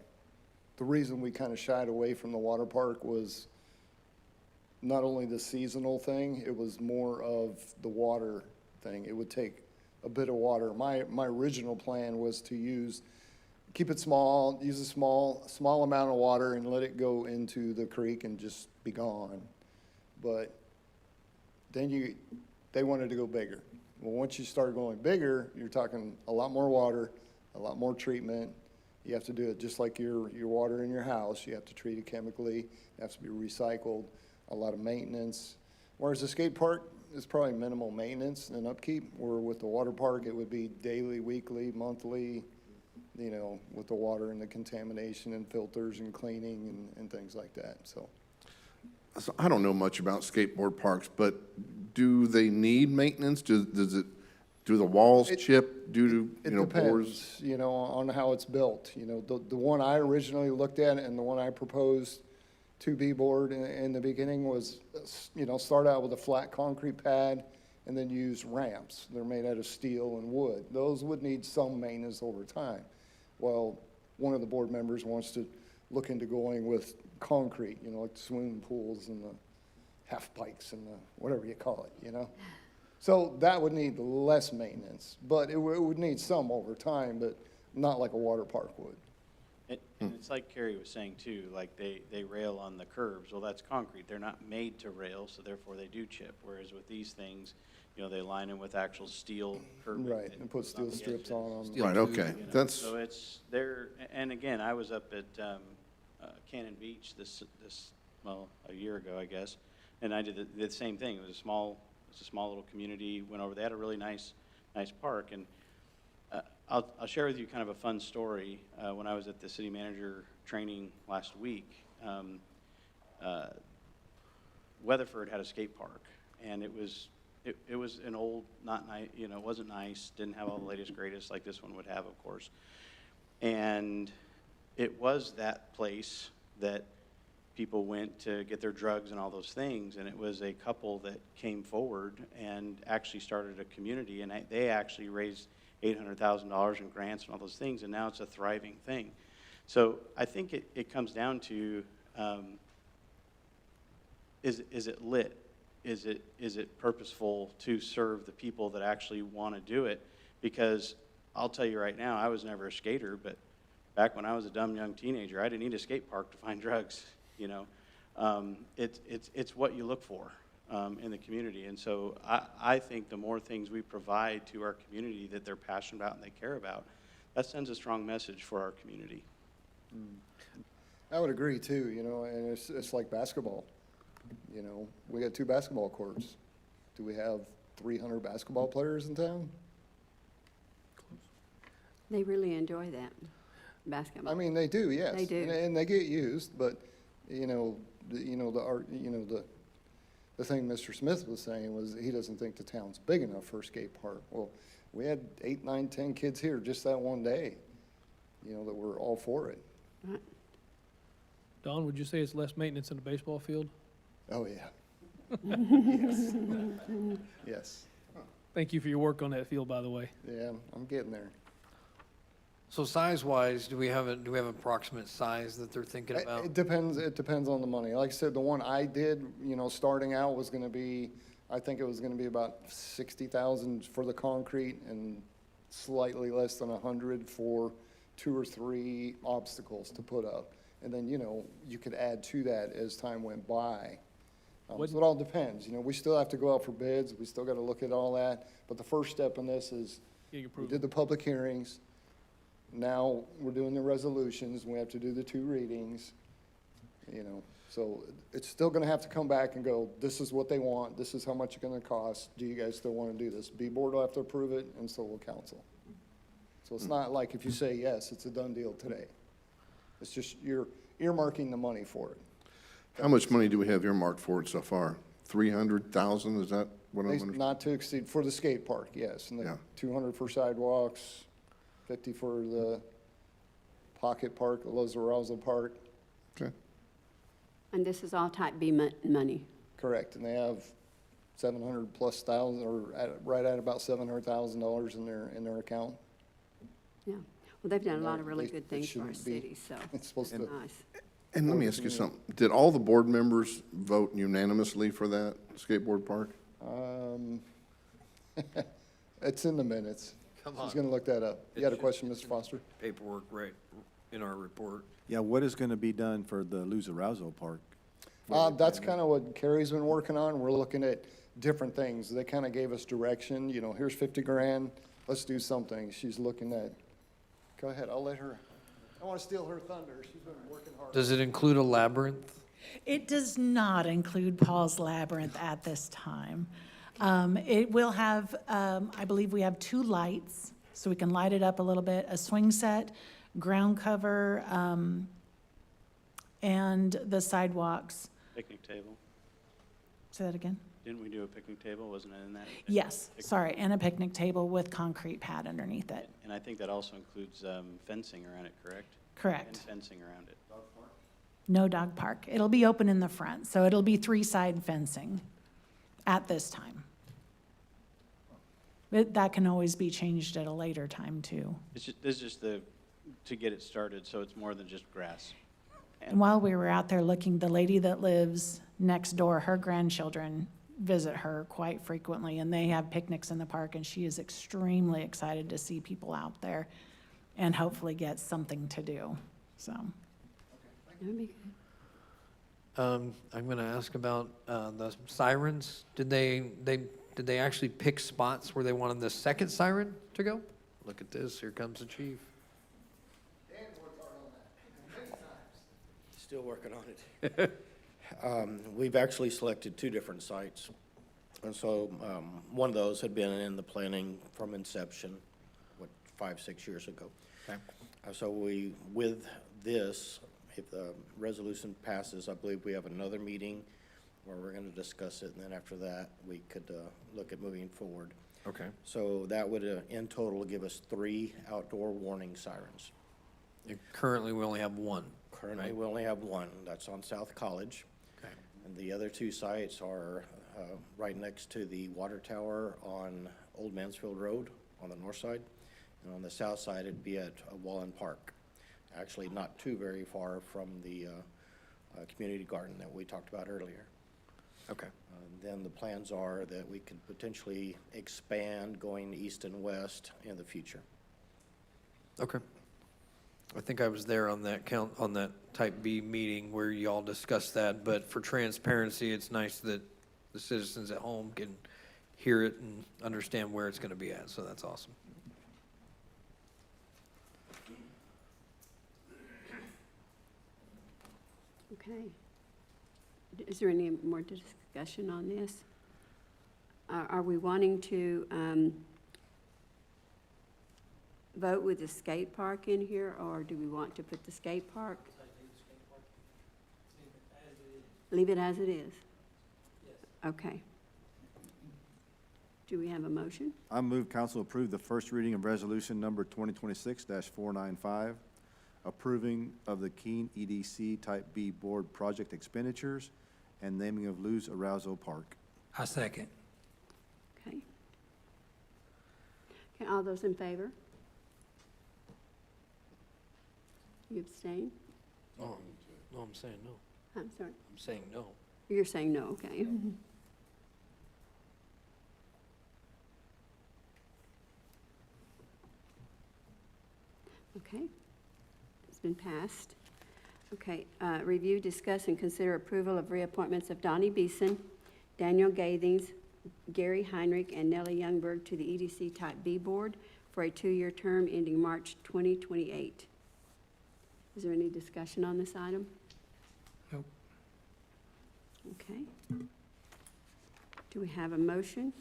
S12: reason we kind of shied away from the water park was not only the seasonal thing, it was more of the water thing. It would take a bit of water. My original plan was to keep it small, use a small amount of water and let it go into the creek and just be gone. But then they wanted to go bigger. Well, once you start going bigger, you're talking a lot more water, a lot more treatment. You have to do it just like your water in your house. You have to treat it chemically. It has to be recycled, a lot of maintenance. Whereas the skate park is probably minimal maintenance and upkeep, where with the water park, it would be daily, weekly, monthly, you know, with the water and the contamination and filters and cleaning and things like that, so.
S11: So I don't know much about skateboard parks, but do they need maintenance? Do the walls chip due to,
S12: It
S11: you know, pores?
S12: depends, you know, on how it's built. You know, the one I originally looked at and the one I proposed to B-board in the beginning was, you know, start out with a flat concrete pad and then use ramps. They're made out of steel and wood. Those would need some maintenance over time. Well, one of the board members wants to look into going with concrete, you know, like the swimming pools and the half pikes and the whatever you call it, you know? So that would need less maintenance, but it would need some over time, but not like a water park would.
S5: And it's like Carrie was saying too, like they rail on the curbs. Well, that's concrete. They're not made to rail, so therefore they do chip. Whereas with these things, you know, they line them with actual steel curbing.
S12: Right, and put steel strips on them.
S11: Right, okay,
S5: You know,
S11: that's,
S5: So it's there, and again, I was up at Cannon Beach this well, a year ago, I guess, and I did the same thing. It was a small little community. Went over. They had a really nice park, and I'll share with you kind of a fun story. When I was at the city manager training last week, Weatherford had a skate park, and it was an old, not nice, you know, it wasn't nice, didn't have all the latest greatest like this one would have, of course. And it was that place that people went to get their drugs and all those things, and it was a couple that came forward and actually started a community, and they actually raised $800,000 in grants and all those things, and now it's a thriving thing. So I think it comes down to, is it lit? Is it purposeful to serve the people that actually want to do it? Because I'll tell you right now, I was never a skater, but back when I was a dumb young teenager, I didn't need a skate park to find drugs, you know. It's what you look for in the community. And so I think the more things we provide to our community that they're passionate about and they care about, that sends a strong message for our community.
S12: I would agree too, you know, and it's like basketball. You know, we got 2 basketball courts. Do we have 300 basketball players in town?
S1: They really enjoy that, basketball.
S12: I mean, they do, yes.
S1: They do.
S12: And they get used, but, the thing Mr. Smith was saying was he doesn't think the town's big enough for a skate park. Well, we had 8, 9, 10 kids here just that one day, you know, that were all for it.
S1: Right.
S13: Don, would you say it's less maintenance than a baseball field?
S12: Oh, yeah. Yes. Yes.
S13: Thank you for your work on that field, by the way.
S12: Yeah, I'm getting there.
S2: So size-wise, do we have an approximate size that they're thinking about?
S12: It depends on the money. Like I said, the one I did, you know, starting out was gonna be, I think it was gonna be about 60,000 for the concrete and slightly less than 100 for 2 or 3 obstacles to put up. And then, you know, you could add to that as time went by. So it all depends, you know, we still have to go out for bids, we still gotta look at all that. But the first step in this is,
S13: Get your
S12: we
S13: approval.
S12: did the public hearings. Now, we're doing the resolutions, we have to do the 2 readings, you know. So it's still gonna have to come back and go, this is what they want, this is how much it's gonna cost, do you guys still wanna do this? B-board will have to approve it, and so will council. So it's not like if you say yes, it's a done deal today. It's just, you're earmarking the money for it.
S11: how much money do we have earmarked for it so far? 300,000, is that what I'm understanding?
S12: Not to exceed, for the skate park, yes, and
S11: Yeah.
S12: the 200 for sidewalks, 50 for the pocket park, the Los Arousal Park.
S11: Okay.
S1: And this is all type B money.
S12: Correct, and they have 700 plus thousand, or right at about $700,000 in their account.
S1: Yeah. Well, they've done a lot of
S12: No,
S1: really
S12: they-
S1: good
S12: it
S1: things for our
S12: shouldn't be.
S1: city, so
S12: It's supposed
S1: it's
S12: to,
S1: nice.
S11: And let me ask you something. Did all the board members vote unanimously for that skateboard park?
S12: It's in the minutes.
S2: Come
S12: She's
S2: on.
S12: gonna look that up. You had a question, Mr. Foster?
S2: Paperwork right in our report.
S6: Yeah, what is going to be done for the Luz Arousal Park?
S12: That's kind of what Carrie's been working on. We're looking at different things. They kind of gave us direction, you know, here's 50 grand, let's do something. She's looking at, go ahead, I'll let her, I don't want to steal her thunder. She's been working hard.
S2: Does it include a labyrinth?
S15: It does not include Paul's Labyrinth at this time. It will have, I believe we have 2 lights, so we can light it up a little bit, a swing set, ground cover, and the sidewalks.
S5: Picnic table.
S15: Say that again?
S5: Didn't we do a picnic table? Wasn't it in that?
S15: Yes, sorry, and a picnic table with concrete pad underneath it.
S5: And I think that also includes fencing around it, correct?
S15: Correct.
S5: And fencing around it.
S15: No dog park. It'll be open in the front, so it'll be 3-side fencing at this time. But that can always be changed at a later time, too.
S5: This is just to get it started, so it's more than just grass.
S15: And while we were out there looking, the lady that lives next door, her grandchildren visit her quite frequently, and they have picnics in the park, and she is extremely excited to see people out there and hopefully get something to do, so.
S1: That'd be good.
S2: I'm going to ask about the sirens. Did they actually pick spots where they wanted the second siren to go? Look at this. Here comes the chief.
S3: Still working on it. We've actually selected 2 different sites. And so one of those had been in the planning from inception, 5-6 years ago.
S2: Okay.
S3: So with this, if the resolution passes, I believe we have another meeting where we're going to discuss it, and then after that, we could look at moving forward.
S2: Okay.
S3: So that would, in total, give us 3 outdoor warning sirens.
S2: And currently, we only have 1.
S3: Currently, we only have 1. That's on South College.
S2: Okay.
S3: And the other 2 sites are right next to the water tower on Old Mansfield Road on the north side. And on the south side, it'd be at Wallen Park. Actually, not too very far from the community garden that we talked about earlier.
S2: Okay.
S3: Then the plans are that we could potentially expand going east and west in the future.
S2: Okay. I think I was there on that type B meeting where you all discussed that, but for transparency, it's nice that the citizens at home can hear it and understand where it's going to be at, so that's awesome.
S1: Okay. Is there any more discussion on this? Are we wanting to vote with the skate park in here, or do we want to put the skate park? Leave it as it is? Okay. Do we have a motion?
S6: I move council approve the first reading of resolution number 2026-495, approving of the Keene EDC Type B Board project expenditures and naming of Luz Arousal Park.
S9: I second.
S1: Okay. Okay, all those in favor? You abstain?
S2: Oh, no, I'm saying no.
S1: I'm sorry.
S2: I'm saying no.
S1: You're saying no, okay. Okay, it's been passed. Okay, review, discuss, and consider approval of reappointments of Donnie Beeson, Daniel Gathings, Gary Heinrich, and Nellie Youngberg to the EDC Type B Board for a 2-year term ending March 2028. Is there any discussion on this item?
S9: Nope.
S1: Okay. Do we have a motion?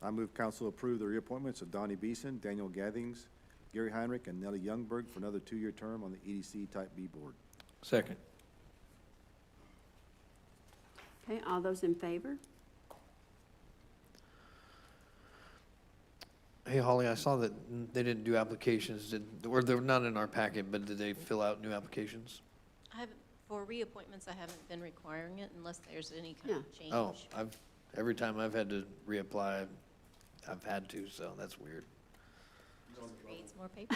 S6: I move council approve the reappointments of Donnie Beeson, Daniel Gathings, Gary Heinrich, and Nellie Youngberg for another 2-year term on the EDC Type B Board.
S2: Second.
S1: Okay, all those in favor?
S2: Hey, Holly, I saw that they didn't do applications, or they're not in our packet, but did they fill out new applications?
S7: For reappointments, I haven't been requiring it unless there's any kind of change.
S2: Oh, every time I've had to reapply, I've had to, so that's weird.
S7: Just creates more paper.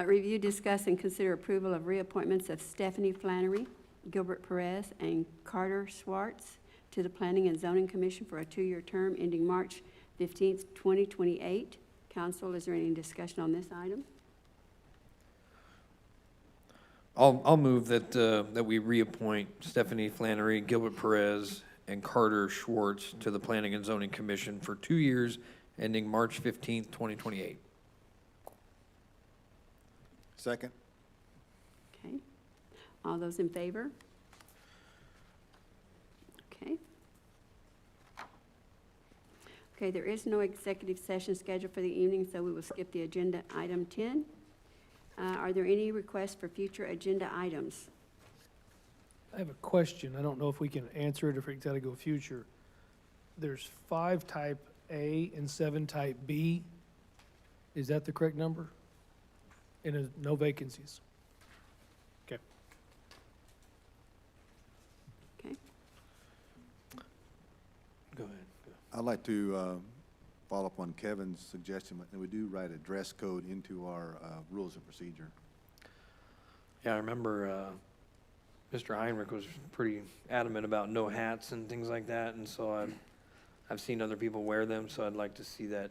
S1: Review, discuss, and consider approval of reappointments of Stephanie Flannery, Gilbert Perez, and Carter Schwartz to the Planning and Zoning Commission for a 2-year term ending March 15th, 2028. Council, is there any discussion on this item?
S2: I'll move that we reappoint Stephanie Flannery, Gilbert Perez, and Carter Schwartz to the Planning and Zoning Commission for 2 years ending March 15th, 2028.
S6: Second?
S1: Okay. All those in favor? Okay. Okay, there is no executive session scheduled for the evening, so we will skip the agenda item 10. Are there any requests for future agenda items?
S13: I have a question. I don't know if we can answer it or if it's got to go future. There's 5 type A and 7 type B. Is that the correct number? And no vacancies? Okay.
S1: Okay.
S2: Go ahead.
S6: I'd like to follow up on Kevin's suggestion, and we do write a dress code into our rules of procedure.
S2: Yeah, I remember Mr. Heinrich was pretty adamant about no hats and things like that, and so I've seen other people wear them, so I'd like to see that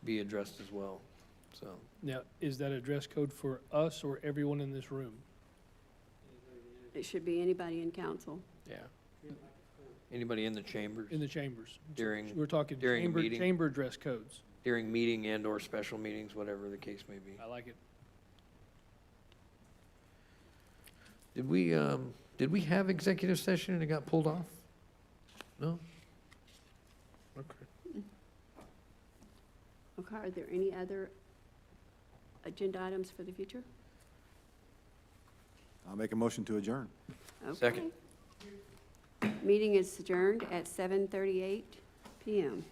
S2: be addressed as well, so.
S13: Now, is that a dress code for us or everyone in this room?
S1: It should be anybody in council.
S2: Yeah. Anybody in the chambers?
S13: In the chambers?
S2: During-
S13: We're talking
S2: during a meeting?
S13: chamber dress codes.
S2: During meeting and/or special meetings, whatever the case may be.
S13: I like it.
S2: Did we have executive session and it got pulled off? No? Okay.
S1: Okay, are there any other agenda items for the future?
S6: I'll make a motion to adjourn.
S1: Okay.
S2: Second.
S1: Meeting is adjourned at 7:38 PM.